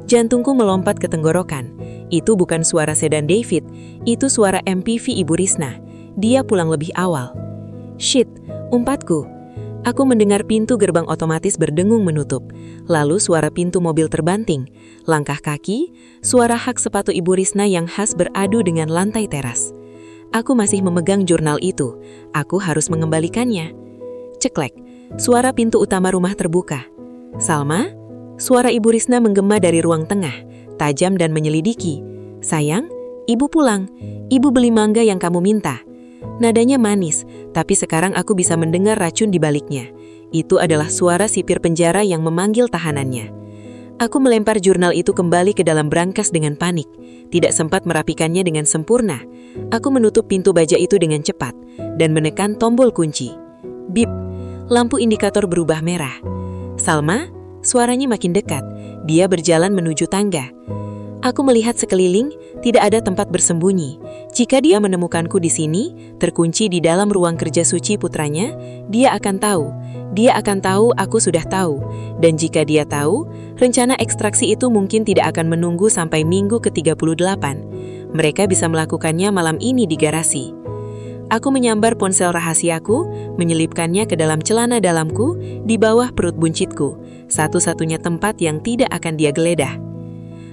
Jantungku melompat ke tenggorokan. Itu bukan suara sedan David, itu suara MPV Ibu Risna. Dia pulang lebih awal. Shit, umpatku. Aku mendengar pintu gerbang otomatis berdengung menutup. Lalu suara pintu mobil terbanting. Langkah kaki, suara hak sepatu Ibu Risna yang khas beradu dengan lantai teras. Aku masih memegang jurnal itu. Aku harus mengembalikannya. Ceklek, suara pintu utama rumah terbuka. Salma? Suara Ibu Risna menggema dari ruang tengah, tajam dan menyelidiki. Sayang, ibu pulang. Ibu beli mangga yang kamu minta. Nadanya manis, tapi sekarang aku bisa mendengar racun di baliknya. Itu adalah suara sipir penjara yang memanggil tahanannya. Aku melempar jurnal itu kembali ke dalam brankas dengan panik. Tidak sempat merapikannya dengan sempurna. Aku menutup pintu baja itu dengan cepat dan menekan tombol kunci. Bip, lampu indikator berubah merah. Salma? Suaranya makin dekat. Dia berjalan menuju tangga. Aku melihat sekeliling, tidak ada tempat bersembunyi. Jika dia menemukanku di sini, terkunci di dalam ruang kerja suci putranya, dia akan tahu. Dia akan tahu aku sudah tahu. Dan jika dia tahu, rencana ekstraksi itu mungkin tidak akan menunggu sampai minggu ke-38. Mereka bisa melakukannya malam ini di garasi. Aku menyambar ponsel rahasiaku, menyelipkannya ke dalam celana dalamku, di bawah perut buncitku, satu-satunya tempat yang tidak akan dia geledah.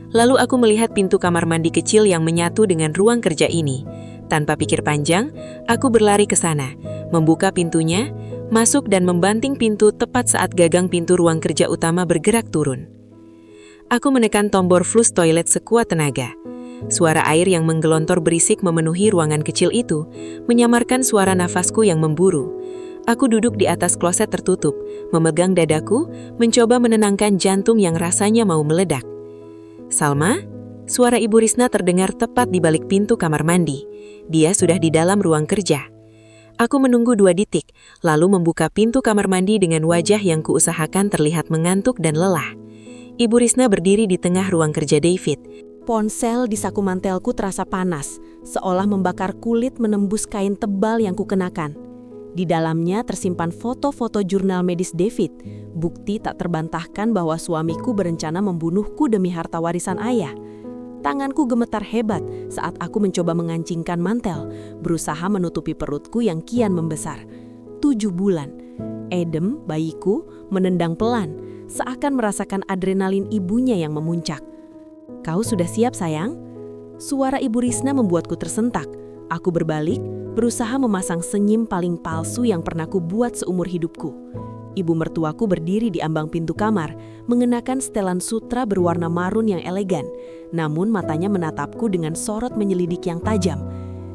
Lalu aku melihat pintu kamar mandi kecil yang menyatu dengan ruang kerja ini. Tanpa pikir panjang, aku berlari ke sana, membuka pintunya, masuk dan membanting pintu tepat saat gagang pintu ruang kerja utama bergerak turun. Aku menekan tombol flush toilet sekuat tenaga. Suara air yang menggelontor berisik memenuhi ruangan kecil itu, menyamarkan suara nafasku yang memburu. Aku duduk di atas kloset tertutup, memegang dadaku, mencoba menenangkan jantung yang rasanya mau meledak. Salma? Suara Ibu Risna terdengar tepat di balik pintu kamar mandi. Dia sudah di dalam ruang kerja. Aku menunggu 2 detik, lalu membuka pintu kamar mandi dengan wajah yang kuusahakan terlihat mengantuk dan lelah. Ibu Risna berdiri di tengah ruang kerja David. Ponsel di saku mantelku terasa panas, seolah membakar kulit menembus kain tebal yang kukenakan. Di dalamnya tersimpan foto-foto jurnal medis David, bukti tak terbantahkan bahwa suamiku berencana membunuhku demi harta warisan ayah. Tanganku gemetar hebat saat aku mencoba mengancingkan mantel, berusaha menutupi perutku yang kian membesar. 7 bulan. Edem, bayiku, menendang pelan, seakan merasakan adrenalin ibunya yang memuncak. "Kau sudah siap, sayang?" Suara Ibu Risna membuatku tersentak. Aku berbalik, berusaha memasang senyum paling palsu yang pernah kubuat seumur hidupku. Ibu mertuaku berdiri di ambang pintu kamar, mengenakan setelan sutra berwarna marun yang elegan, namun matanya menatapku dengan sorot menyelidik yang tajam.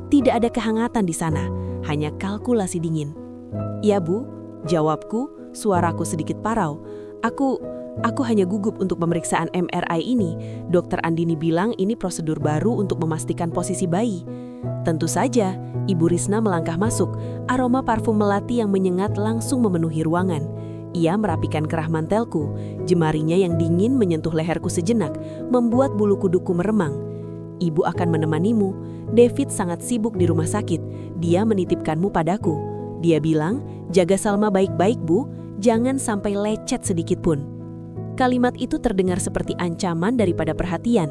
Tidak ada kehangatan di sana, hanya kalkulasi dingin. "Iya, Bu," jawabku, suaraku sedikit parau. Aku hanya gugup untuk pemeriksaan MRI ini. Dokter Andini bilang ini prosedur baru untuk memastikan posisi bayi. Tentu saja, Ibu Risna melangkah masuk. Aroma parfum melati yang menyengat langsung memenuhi ruangan. Ia merapikan kerah mantelku. Jemarinya yang dingin menyentuh leherku sejenak, membuat bulu kuduku meremang. "Ibu akan menemanimu. David sangat sibuk di rumah sakit. Dia menitipkanmu padaku. Dia bilang, jaga Salma baik-baik, Bu. Jangan sampai lecet sedikit pun." Kalimat itu terdengar seperti ancaman daripada perhatian.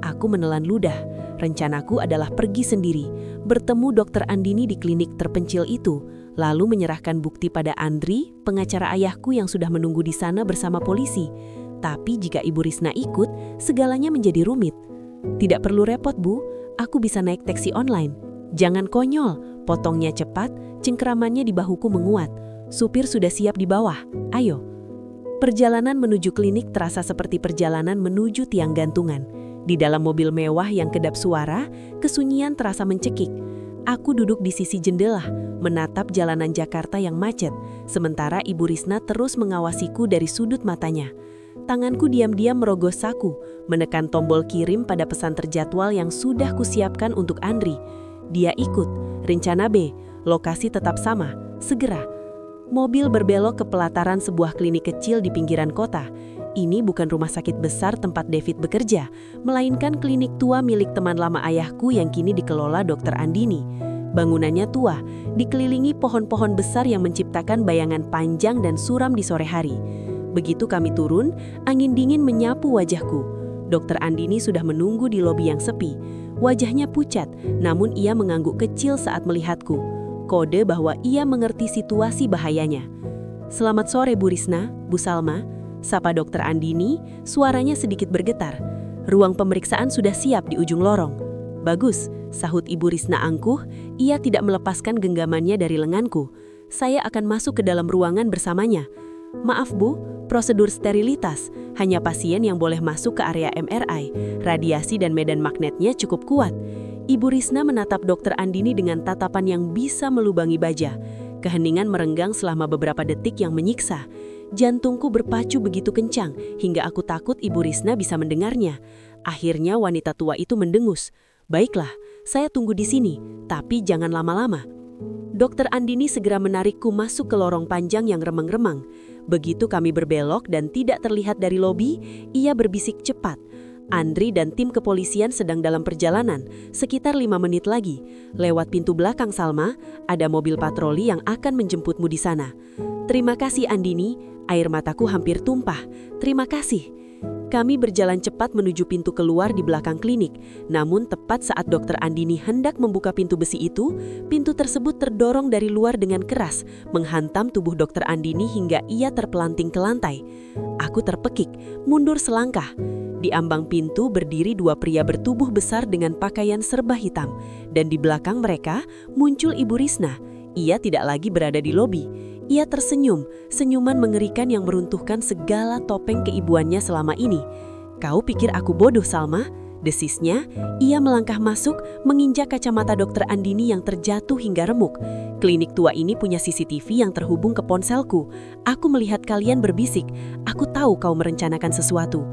Aku menelan ludah. Rencanaku adalah pergi sendiri, bertemu Dokter Andini di klinik terpencil itu, lalu menyerahkan bukti pada Andri, pengacara ayahku yang sudah menunggu di sana bersama polisi. Tapi jika Ibu Risna ikut, segalanya menjadi rumit. "Tidak perlu repot, Bu. Aku bisa naik taksi online. Jangan konyol, potongnya cepat, cengkeramannya di bahuku menguat. Supir sudah siap di bawah, ayo. Perjalanan menuju klinik terasa seperti perjalanan menuju tiang gantungan. Di dalam mobil mewah yang kedap suara, kesunyian terasa mencekik. Aku duduk di sisi jendela, menatap jalanan Jakarta yang macet, sementara Ibu Risna terus mengawasiku dari sudut matanya. Tanganku diam-diam merogoh saku, menekan tombol kirim pada pesan terjadwal yang sudah kusiapkan untuk Andri. Dia ikut, rencana B, lokasi tetap sama, segera. Mobil berbelok ke pelataran sebuah klinik kecil di pinggiran kota. Ini bukan rumah sakit besar tempat David bekerja, melainkan klinik tua milik teman lama ayahku yang kini dikelola Dr. Andini. Bangunannya tua, dikelilingi pohon-pohon besar yang menciptakan bayangan panjang dan suram di sore hari. Begitu kami turun, angin dingin menyapu wajahku. Dr. Andini sudah menunggu di lobi yang sepi. Wajahnya pucat, namun ia mengangguk kecil saat melihatku. Kode bahwa ia mengerti situasi bahayanya. "Selamat sore Bu Risna, Bu Salma," sapa Dr. Andini, suaranya sedikit bergetar. "Ruang pemeriksaan sudah siap di ujung lorong." "Bagus," sahut Ibu Risna angkuh, ia tidak melepaskan genggamannya dari lenganku. "Saya akan masuk ke dalam ruangan bersamanya." "Maaf Bu, prosedur sterilitas, hanya pasien yang boleh masuk ke area MRI, radiasi dan medan magnetnya cukup kuat." Ibu Risna menatap Dr. Andini dengan tatapan yang bisa melubangi baja. Keheningan merenggang selama beberapa detik yang menyiksa. Jantungku berpacu begitu kencang, hingga aku takut Ibu Risna bisa mendengarnya. Akhirnya wanita tua itu mendengus. "Baiklah, saya tunggu di sini, tapi jangan lama-lama." Dr. Andini segera menarikku masuk ke lorong panjang yang remang-remang. Begitu kami berbelok dan tidak terlihat dari lobi, ia berbisik cepat. "Andri dan tim kepolisian sedang dalam perjalanan, sekitar 5 menit lagi. Lewat pintu belakang Salma, ada mobil patroli yang akan menjemputmu di sana." "Terima kasih Andini," air mataku hampir tumpah. "Terima kasih." Kami berjalan cepat menuju pintu keluar di belakang klinik. Namun tepat saat Dr. Andini hendak membuka pintu besi itu, pintu tersebut terdorong dari luar dengan keras, menghantam tubuh Dr. Andini hingga ia terpelanting ke lantai. Aku terpekik, mundur selangkah. Di ambang pintu berdiri 2 pria bertubuh besar dengan pakaian serba hitam. Dan di belakang mereka muncul Ibu Risna. Ia tidak lagi berada di lobi. Ia tersenyum, senyuman mengerikan yang meruntuhkan segala topeng keibuannya selama ini. "Kau pikir aku bodoh, Salma?" desisnya. Ia melangkah masuk, menginjak kacamata Dr. Andini yang terjatuh hingga remuk. "Klinik tua ini punya CCTV yang terhubung ke ponselku. Aku melihat kalian berbisik. Aku tahu kau merencanakan sesuatu."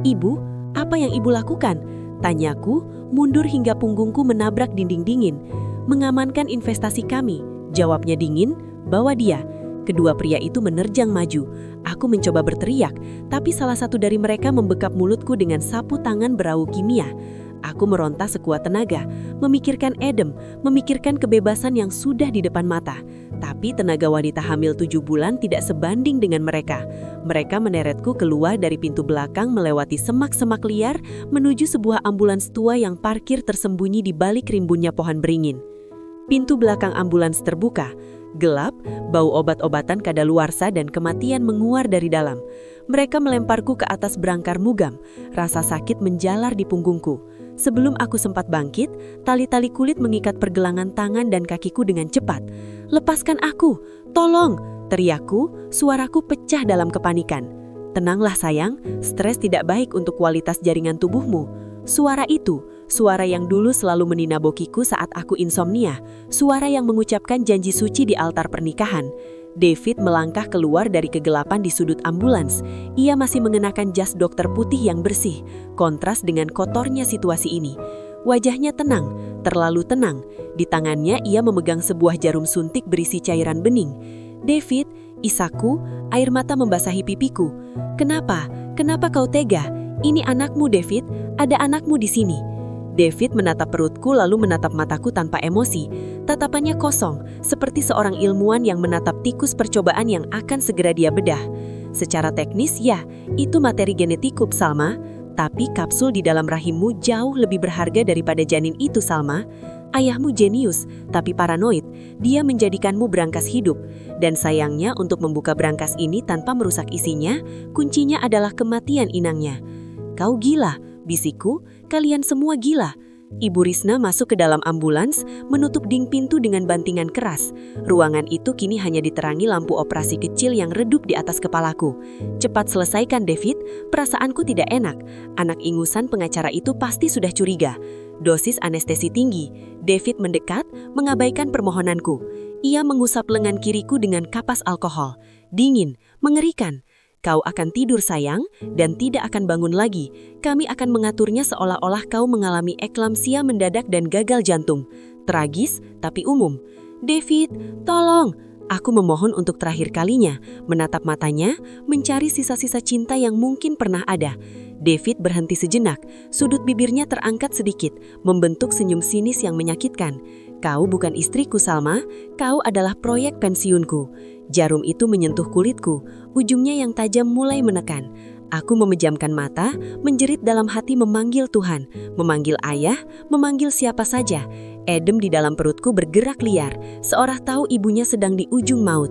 "Ibu, apa yang Ibu lakukan?" tanyaku, mundur hingga punggungku menabrak dinding dingin. "Mengamankan investasi kami," jawabnya dingin. "Bawa dia." Kedua pria itu menerjang maju. Aku mencoba berteriak, tapi salah satu dari mereka membekap mulutku dengan sapu tangan berau kimia. Aku meronta sekuat tenaga, memikirkan Edem, memikirkan kebebasan yang sudah di depan mata. Tapi tenaga wanita hamil 7 bulan tidak sebanding dengan mereka. Mereka meneretku keluar dari pintu belakang melewati semak-semak liar menuju sebuah ambulans tua yang parkir tersembunyi di balik rimbunnya pohon beringin. Pintu belakang ambulans terbuka. Gelap, bau obat-obatan kadaluarsa dan kematian menguar dari dalam. Mereka melemparku ke atas berangkar mugam. Rasa sakit menjalar di punggungku. Sebelum aku sempat bangkit, tali-tali kulit mengikat pergelangan tangan dan kakiku dengan cepat. "Lepaskan aku! Tolong!" teriakku, suaraku pecah dalam kepanikan. "Tenanglah sayang, stres tidak baik untuk kualitas jaringan tubuhmu." Suara itu, suara yang dulu selalu meninabokiku saat aku insomnia, suara yang mengucapkan janji suci di altar pernikahan. David melangkah keluar dari kegelapan di sudut ambulans. Ia masih mengenakan jas dokter putih yang bersih, kontras dengan kotornya situasi ini. Wajahnya tenang, terlalu tenang. Di tangannya ia memegang sebuah jarum suntik berisi cairan bening. "David," isaku, air mata membasahi pipiku. "Kenapa? Kenapa kau tega? Ini anakmu, David. Ada anakmu di sini." David menatap perutku lalu menatap mataku tanpa emosi. Tatapannya kosong, seperti seorang ilmuwan yang menatap tikus percobaan yang akan segera dia bedah. "Secara teknis, ya, itu materi genetikum, Salma. Tapi kapsul di dalam rahimmu jauh lebih berharga daripada janin itu, Salma. Ayahmu jenius, tapi paranoid. Dia menjadikanmu berangkas hidup. Dan sayangnya untuk membuka berangkas ini tanpa merusak isinya, kuncinya adalah kematian inangnya." "Kau gila," bisikku, "kalian semua gila." Ibu Risna masuk ke dalam ambulans, menutup ding pintu dengan bantingan keras. Ruangan itu kini hanya diterangi lampu operasi kecil yang redup di atas kepalaku. Cepat selesaikan, David. Perasaanku tidak enak. Anak ingusan pengacara itu pasti sudah curiga. Dosis anestesi tinggi. David mendekat, mengabaikan permohonanku. Ia mengusap lengan kiriku dengan kapas alkohol. Dingin, mengerikan. Kau akan tidur sayang, dan tidak akan bangun lagi. Kami akan mengaturnya seolah-olah kau mengalami eklamsia mendadak dan gagal jantung. Tragis, tapi umum. David, tolong. Aku memohon untuk terakhir kalinya, menatap matanya, mencari sisa-sisa cinta yang mungkin pernah ada. David berhenti sejenak, sudut bibirnya terangkat sedikit, membentuk senyum sinis yang menyakitkan. Kau bukan istriku, Salma. Kau adalah proyek pensiunku. Jarum itu menyentuh kulitku, ujungnya yang tajam mulai menekan. Aku memejamkan mata, menjerit dalam hati memanggil Tuhan, memanggil ayah, memanggil siapa saja. Edem di dalam perutku bergerak liar, seolah tahu ibunya sedang di ujung maut.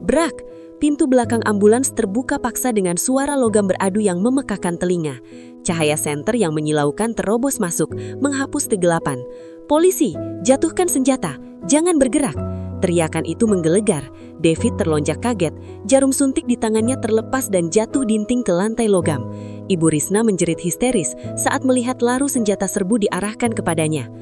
Brak! Pintu belakang ambulans terbuka paksa dengan suara logam beradu yang memekakan telinga. Cahaya senter yang menyilaukan terobos masuk, menghapus kegelapan. Polisi, jatuhkan senjata, jangan bergerak. Teriakan itu menggelegar. David terlonjak kaget, jarum suntik di tangannya terlepas dan jatuh dinting ke lantai logam. Ibu Risna menjerit histeris saat melihat laru senjata serbu diarahkan kepadanya.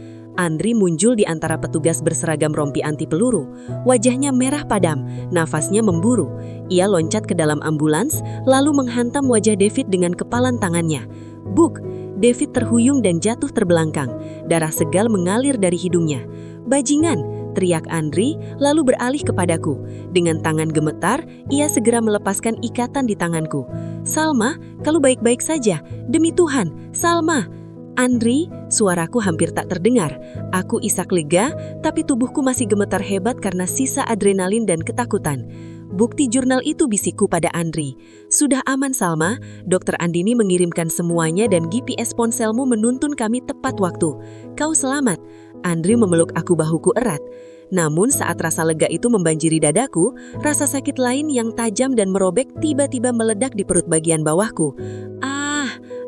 Andri muncul di antara petugas berseragam rompi anti peluru. Wajahnya merah padam, nafasnya memburu. Ia loncat ke dalam ambulans, lalu menghantam wajah David dengan kepalan tangannya. Buk! David terhuyung dan jatuh terbelangkang. Darah segal mengalir dari hidungnya. Bajingan! Teriak Andri, lalu beralih kepadaku. Dengan tangan gemetar, ia segera melepaskan ikatan di tanganku. Salma, kalau baik-baik saja. Demi Tuhan, Salma! Andri, suaraku hampir tak terdengar. Aku isak lega, tapi tubuhku masih gemetar hebat karena sisa adrenalin dan ketakutan. Bukti jurnal itu, bisikku pada Andri. Sudah aman, Salma. Dokter Andini mengirimkan semuanya dan GPS ponselmu menuntun kami tepat waktu. Kau selamat. Andri memeluk aku bahuku erat. Namun saat rasa lega itu membanjiri dadaku, rasa sakit lain yang tajam dan merobek tiba-tiba meledak di perut bagian bawahku.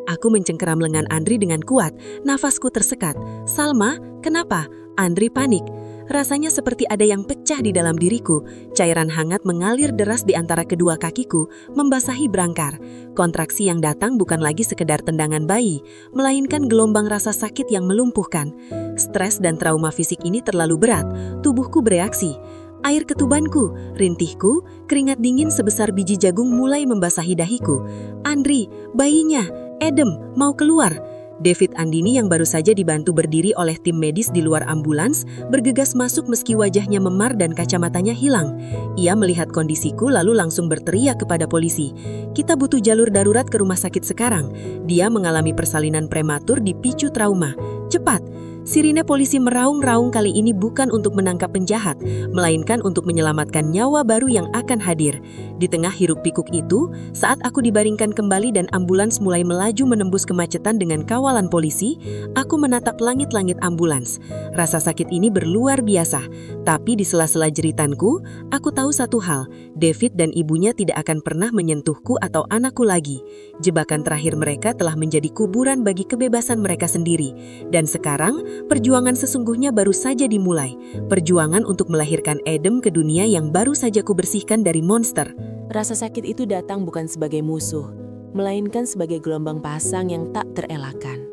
Aku mencengkeram lengan Andri dengan kuat, nafasku tersekat. Salma, kenapa? Andri panik. Rasanya seperti ada yang pecah di dalam diriku. Cairan hangat mengalir deras di antara kedua kakiku, membasahi brangkar. Kontraksi yang datang bukan lagi sekedar tendangan bayi, melainkan gelombang rasa sakit yang melumpuhkan. Stres dan trauma fisik ini terlalu berat, tubuhku bereaksi. Air ketubanku, rintihku, keringat dingin sebesar biji jagung mulai membasahi dahiku. Andri, bayinya, Edem, mau keluar. David Andini yang baru saja dibantu berdiri oleh tim medis di luar ambulans, bergegas masuk meski wajahnya memar dan kacamatanya hilang. Ia melihat kondisiku lalu langsung berteriak kepada polisi. Kita butuh jalur darurat ke rumah sakit sekarang. Dia mengalami persalinan prematur dipicu trauma. Cepat! Sirine polisi meraung-raung kali ini bukan untuk menangkap penjahat, melainkan untuk menyelamatkan nyawa baru yang akan hadir. Di tengah hiruk-pikuk itu, saat aku dibaringkan kembali dan ambulans mulai melaju menembus kemacetan dengan kawalan polisi, aku menatap langit-langit ambulans. Rasa sakit ini berluar biasa, tapi di sela-sela jeritanku, aku tahu satu hal, David dan ibunya tidak akan pernah menyentuhku atau anakku lagi. Jebakan terakhir mereka telah menjadi kuburan bagi kebebasan mereka sendiri, dan sekarang, perjuangan sesungguhnya baru saja dimulai. Perjuangan untuk melahirkan Edem ke dunia yang baru saja kubersihkan dari monster. Rasa sakit itu datang bukan sebagai musuh, melainkan sebagai gelombang pasang yang tak terelakkan.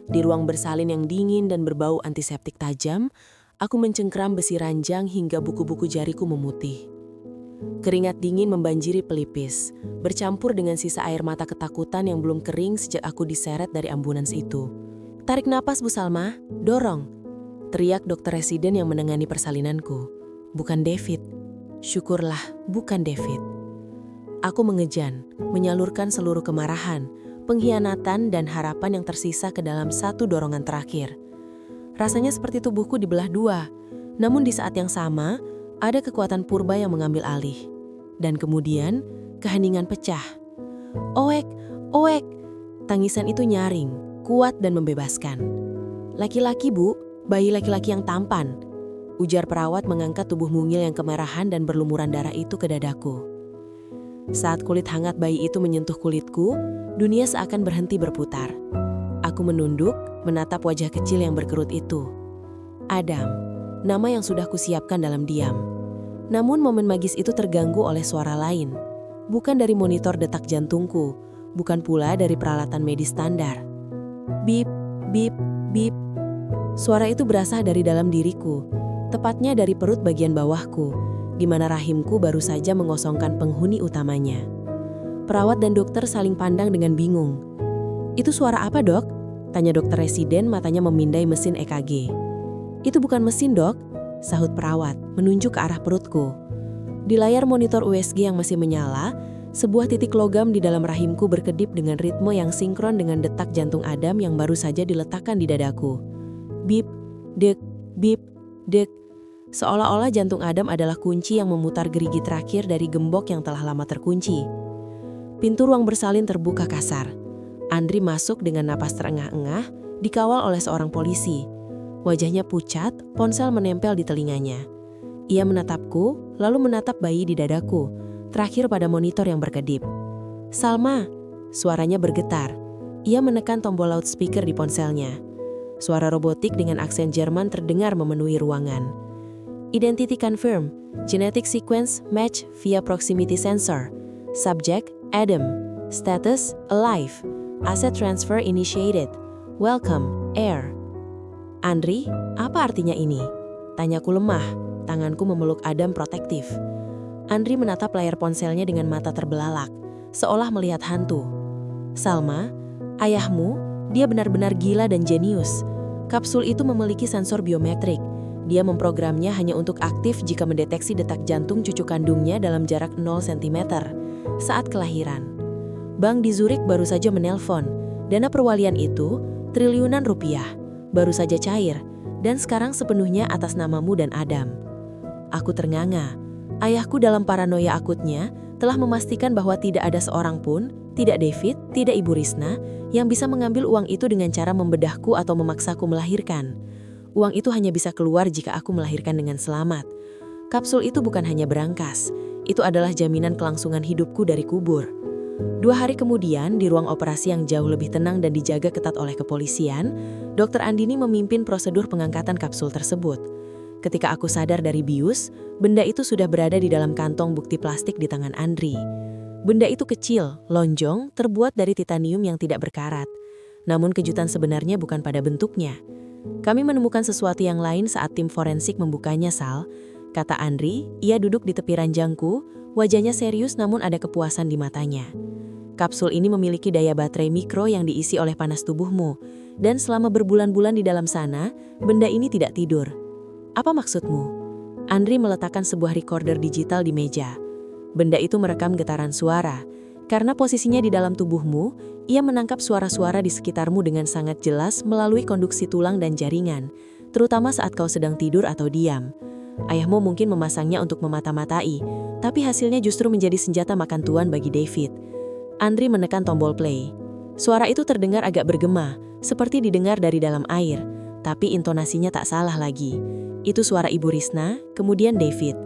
Di ruang bersalin yang dingin dan berbau antiseptik tajam, aku mencengkeram besi ranjang hingga buku-buku jariku memutih. Keringat dingin membanjiri pelipis, bercampur dengan sisa air mata ketakutan yang belum kering sejak aku diseret dari ambulans itu. Tarik napas, Bu Salma, dorong. Teriak dokter residen yang menangani persalinanku. Bukan David. Syukurlah, bukan David. Aku mengejan, menyalurkan seluruh kemarahan, pengkhianatan dan harapan yang tersisa ke dalam satu dorongan terakhir. Rasanya seperti tubuhku dibelah dua, namun di saat yang sama, ada kekuatan purba yang mengambil alih. Dan kemudian, keheningan pecah. Oek, oek, tangisan itu nyaring, kuat dan membebaskan. Laki-laki, Bu, bayi laki-laki yang tampan. Ujar perawat mengangkat tubuh mungil yang kemerahan dan berlumuran darah itu ke dadaku. Saat kulit hangat bayi itu menyentuh kulitku, dunia seakan berhenti berputar. Aku Aku menunduk, menatap wajah kecil yang berkerut itu. Adam, nama yang sudah kusiapkan dalam diam. Namun momen magis itu terganggu oleh suara lain. Bukan dari monitor detak jantungku, bukan pula dari peralatan medis standar. Bip, bip, bip. Suara itu berasal dari dalam diriku, tepatnya dari perut bagian bawahku, di mana rahimku baru saja mengosongkan penghuni utamanya. Perawat dan dokter saling pandang dengan bingung. "Itu suara apa, Dok?" tanya dokter residen, matanya memindai mesin EKG. "Itu bukan mesin, Dok," sahut perawat, menunjuk ke arah perutku. Di layar monitor USG yang masih menyala, sebuah titik logam di dalam rahimku berkedip dengan ritme yang sinkron dengan detak jantung Adam yang baru saja diletakkan di dadaku. Bip, dek, bip, dek. Seolah-olah jantung Adam adalah kunci yang memutar gerigi terakhir dari gembok yang telah lama terkunci. Pintu ruang bersalin terbuka kasar. Andri masuk dengan napas terengah-engah, dikawal oleh seorang polisi. Wajahnya pucat, ponsel menempel di telinganya. Ia menatapku, lalu menatap bayi di dadaku, terakhir pada monitor yang berkedip. "Salma!" Suaranya bergetar. Ia menekan tombol loudspeaker di ponselnya. Suara robotik dengan aksen Jerman terdengar memenuhi ruangan. "Identity confirm. Genetic sequence match via proximity sensor. Subject, Adam. Status, alive. Asset transfer initiated. Welcome, Air." "Andri, apa artinya ini?" Tanyaku lemah, tanganku memeluk Adam protektif. Andri menatap layar ponselnya dengan mata terbelalak, seolah melihat hantu. "Salma, ayahmu, dia benar-benar gila dan jenius. Kapsul itu memiliki sensor biometrik. Dia memprogramnya hanya untuk aktif jika mendeteksi detak jantung cucu kandungnya dalam jarak 0 cm saat kelahiran. Bank di Zurich baru saja menelpon. Dana perwalian itu, triliunan rupiah, baru saja cair, dan sekarang sepenuhnya atas namamu dan Adam." Aku ternganga. Ayahku dalam paranoia akutnya telah memastikan bahwa tidak ada seorang pun, tidak David, tidak Ibu Risna, yang bisa mengambil uang itu dengan cara membedahku atau memaksaku melahirkan. Uang itu hanya bisa keluar jika aku melahirkan dengan selamat. Kapsul itu bukan hanya berangkas, itu adalah jaminan kelangsungan hidupku dari kubur. 2 hari kemudian, di ruang operasi yang jauh lebih tenang dan dijaga ketat oleh kepolisian, Dr. Andini memimpin prosedur pengangkatan kapsul tersebut. Ketika aku sadar dari bius, benda itu sudah berada di dalam kantong bukti plastik di tangan Andri. Benda itu kecil, lonjong, terbuat dari titanium yang tidak berkarat. Namun kejutan sebenarnya bukan pada bentuknya. "Kami menemukan sesuatu yang lain saat tim forensik membukanya, Sal," kata Andri. Ia duduk di tepi ranjangku, wajahnya serius namun ada kepuasan di matanya. "Kapsul ini memiliki daya baterai mikro yang diisi oleh panas tubuhmu, dan selama berbulan-bulan di dalam sana, benda ini tidak tidur." "Apa maksudmu?" Andri meletakkan sebuah recorder digital di meja. Benda itu merekam getaran suara. Karena posisinya di dalam tubuhmu, ia menangkap suara-suara di sekitarmu dengan sangat jelas melalui konduksi tulang dan jaringan, terutama saat kau sedang tidur atau diam. Ayahmu mungkin memasangnya untuk memata-matai, tapi hasilnya justru menjadi senjata makan tuan bagi David. Andri menekan tombol play. Suara itu terdengar agak bergema, seperti didengar dari dalam air, tapi intonasinya tak salah lagi. Itu suara Ibu Risna, kemudian David.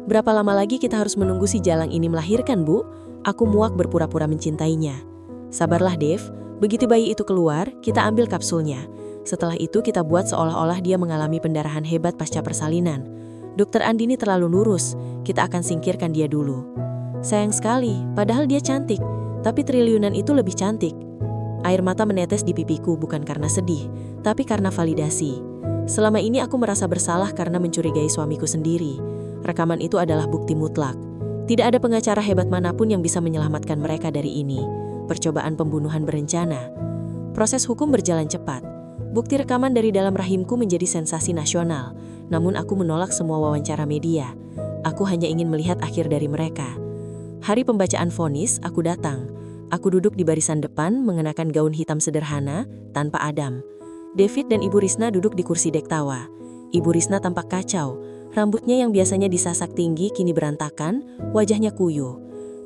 "Berapa lama lagi kita harus menunggu si jalang ini melahirkan, Bu?" Aku muak berpura-pura mencintainya. "Sabarlah, Dave. Begitu bayi itu keluar, kita ambil kapsulnya. Setelah itu kita buat seolah-olah dia mengalami pendarahan hebat pasca persalinan. Dokter Andini terlalu lurus, kita akan singkirkan dia dulu." "Sayang sekali, padahal dia cantik. Tapi triliunan itu lebih cantik." Air mata menetes di pipiku bukan karena sedih, tapi karena validasi. Selama ini aku merasa bersalah karena mencurigai suamiku sendiri. Rekaman itu adalah bukti mutlak. Tidak ada pengacara hebat manapun yang bisa menyelamatkan mereka dari ini. Percobaan pembunuhan berencana. Proses hukum berjalan cepat. Bukti rekaman dari dalam rahimku menjadi sensasi nasional. Namun aku menolak semua wawancara media. Aku hanya ingin melihat akhir dari mereka. Hari pembacaan vonis, aku datang. Aku duduk di barisan depan mengenakan gaun hitam sederhana, tanpa Adam. David dan Ibu Risna duduk di kursi dek tawa. Ibu Risna tampak kacau. Rambutnya yang biasanya disasak tinggi kini berantakan, wajahnya kuyuh.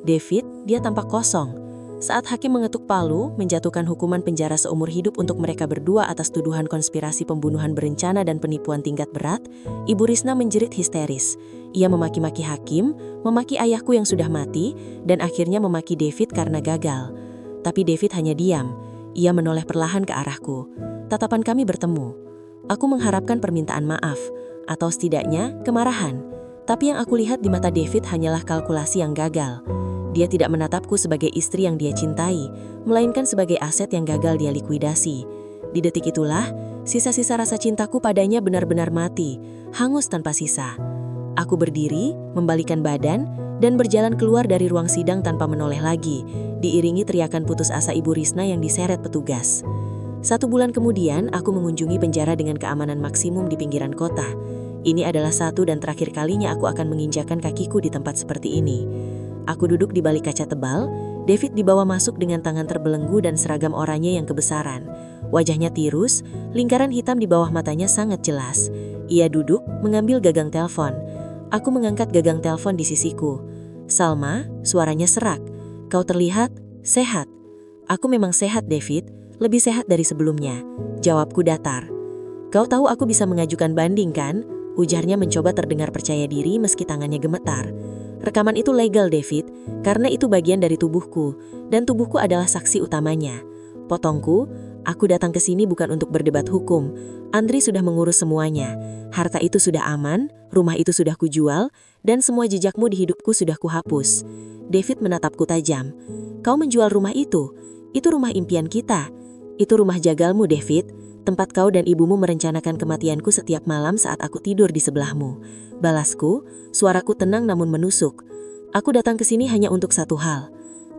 David, dia tampak kosong. Saat hakim mengetuk palu, menjatuhkan hukuman penjara seumur hidup untuk mereka berdua atas tuduhan konspirasi pembunuhan berencana dan penipuan tingkat berat, Ibu Risna menjerit histeris. Ia memaki-maki hakim, memaki ayahku yang sudah mati, dan akhirnya memaki David karena gagal. Tapi David hanya diam. Ia menoleh perlahan ke arahku. Tatapan kami bertemu. Aku mengharapkan permintaan maaf, atau setidaknya kemarahan. Tapi yang aku lihat di mata David hanyalah kalkulasi yang gagal. Dia tidak menatapku sebagai istri yang dia cintai, melainkan sebagai aset yang gagal dia likuidasi. Di detik itulah, sisa-sisa rasa cintaku padanya benar-benar mati, hangus tanpa sisa. Aku berdiri, membalikkan badan, dan berjalan keluar dari ruang sidang tanpa menoleh lagi, diiringi teriakan putus asa Ibu Risna yang diseret petugas. 1 bulan kemudian, aku mengunjungi penjara dengan keamanan maksimum di pinggiran kota. Ini adalah 1 dan terakhir kalinya aku akan menginjakan kakiku di tempat seperti ini. Aku duduk di balik kaca tebal, David dibawa masuk dengan tangan terbelenggu dan seragam oranye yang kebesaran. Wajahnya tirus, lingkaran hitam di bawah matanya sangat jelas. Ia duduk, mengambil gagang telepon. Aku mengangkat gagang telepon di sisiku. "Salma," suaranya serak. "Kau terlihat sehat." "Aku memang sehat, David. Lebih sehat dari sebelumnya," jawabku datar. "Kau tahu aku bisa mengajukan banding, kan?" Ujarnya mencoba terdengar percaya diri meski tangannya gemetar. "Rekaman itu legal, David, karena itu bagian dari tubuhku, dan tubuhku adalah saksi utamanya." Potongku, "Aku datang ke sini bukan untuk berdebat hukum. Andri sudah mengurus semuanya. Harta itu sudah aman, rumah itu sudah kujual, dan semua jejakmu di hidupku sudah kuhapus." David menatapku tajam. "Kau menjual rumah itu? Itu rumah impian kita. Itu rumah jagalmu, David. Tempat kau dan ibumu merencanakan kematianku setiap malam saat aku tidur di sebelahmu." Balasku, suaraku tenang namun menusuk. "Aku datang ke sini hanya untuk satu hal."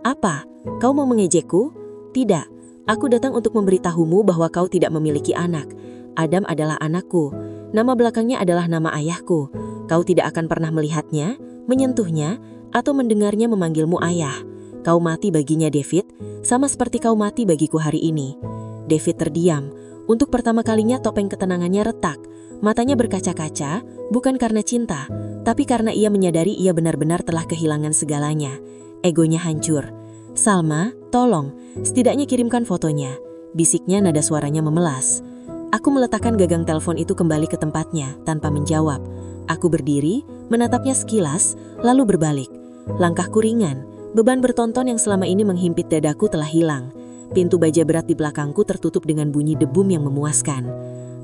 "Apa? Kau mau mengejekku?" "Tidak. Aku datang untuk memberitahumu bahwa kau tidak memiliki anak. Adam adalah anakku. Nama belakangnya adalah nama ayahku. Kau tidak akan pernah melihatnya, menyentuhnya, atau mendengarnya memanggilmu ayah. Kau mati baginya, David, sama seperti kau mati bagiku hari ini." David terdiam. Untuk pertama kalinya topeng ketenangannya retak. Matanya berkaca-kaca, bukan karena cinta, tapi karena ia menyadari ia benar-benar telah kehilangan segalanya. Egonya hancur. "Salma, tolong, setidaknya kirimkan fotonya," bisiknya nada suaranya memelas. Aku meletakkan gagang telepon itu kembali ke tempatnya, tanpa menjawab. Aku berdiri, menatapnya sekilas, lalu berbalik. Langkahku ringan, beban bertonton yang selama ini menghimpit dadaku telah hilang. Pintu baja berat di belakangku tertutup dengan bunyi debum yang memuaskan.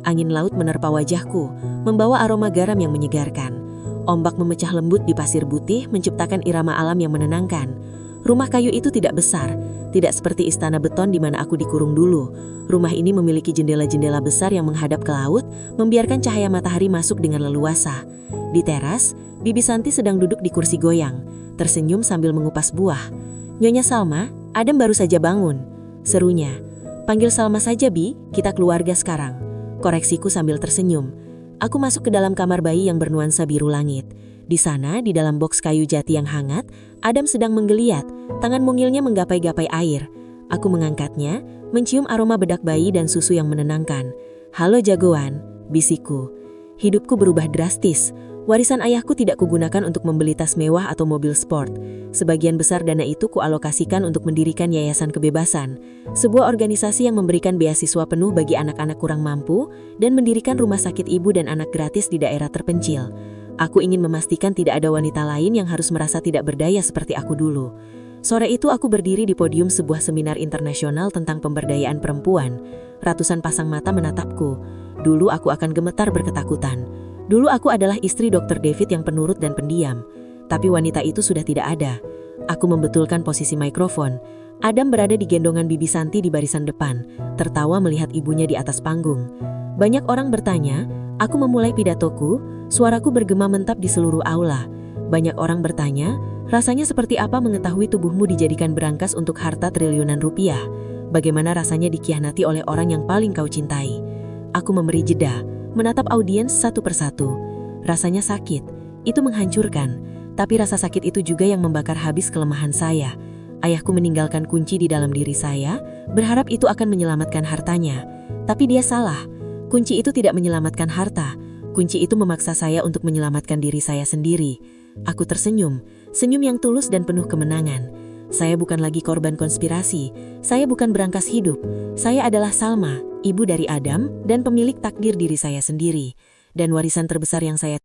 Angin laut menerpa wajahku, membawa aroma garam yang menyegarkan. Ombak memecah lembut di pasir putih, menciptakan irama alam yang menenangkan. Rumah kayu itu tidak besar, tidak seperti istana beton di mana aku dikurung dulu. Rumah ini memiliki jendela-jendela besar yang menghadap ke laut, membiarkan cahaya matahari masuk dengan leluasa. Di teras, Bibi Santi sedang duduk di kursi goyang, tersenyum sambil mengupas buah. "Nyonya Salma, Adam baru saja bangun," serunya. "Panggil Salma saja, Bi, kita keluarga sekarang." Koreksiku sambil tersenyum. Aku masuk ke dalam kamar bayi yang bernuansa biru langit. Di sana, di dalam boks kayu jati yang hangat, Adam sedang menggeliat, tangan mungilnya menggapai-gapai air. Aku mengangkatnya, mencium aroma bedak bayi dan susu yang menenangkan. "Halo jagoan," bisikku. Hidupku berubah drastis. Warisan ayahku tidak kugunakan untuk membeli tas mewah atau mobil sport. Sebagian besar dana itu kualokasikan untuk mendirikan Yayasan Kebebasan, sebuah organisasi yang memberikan beasiswa penuh bagi anak-anak kurang mampu dan mendirikan rumah sakit ibu dan anak gratis di daerah terpencil. Aku ingin memastikan tidak ada wanita lain yang harus merasa tidak berdaya seperti aku dulu. Sore itu aku berdiri di podium sebuah seminar internasional tentang pemberdayaan perempuan. Ratusan pasang mata menatapku. Dulu aku akan gemetar berketakutan. Dulu aku adalah istri Dr. David yang penurut dan pendiam. Tapi wanita itu sudah tidak ada. Aku membetulkan posisi mikrofon. Adam berada di gendongan Bibi Santi di barisan depan, tertawa melihat ibunya di atas panggung. Banyak orang bertanya, aku memulai pidatoku, suaraku bergema mentap di seluruh aula. Banyak orang bertanya, rasanya seperti apa mengetahui tubuhmu dijadikan berangkas untuk harta triliunan rupiah? Bagaimana rasanya dikhianati oleh orang yang paling kau cintai? Aku memberi jeda, menatap audiens satu persatu. Rasanya sakit, itu menghancurkan. Tapi rasa sakit itu juga yang membakar habis kelemahan saya. Ayahku meninggalkan kunci di dalam diri saya, berharap itu akan menyelamatkan hartanya. Tapi dia salah. Kunci itu tidak menyelamatkan harta. Kunci itu memaksa saya untuk menyelamatkan diri saya sendiri. Aku tersenyum, senyum yang tulus dan penuh kemenangan. Saya bukan lagi korban konspirasi. Saya bukan berangkas hidup. Saya adalah Salma, ibu dari Adam, dan pemilik takdir diri saya sendiri. Dan warisan terbesar yang saya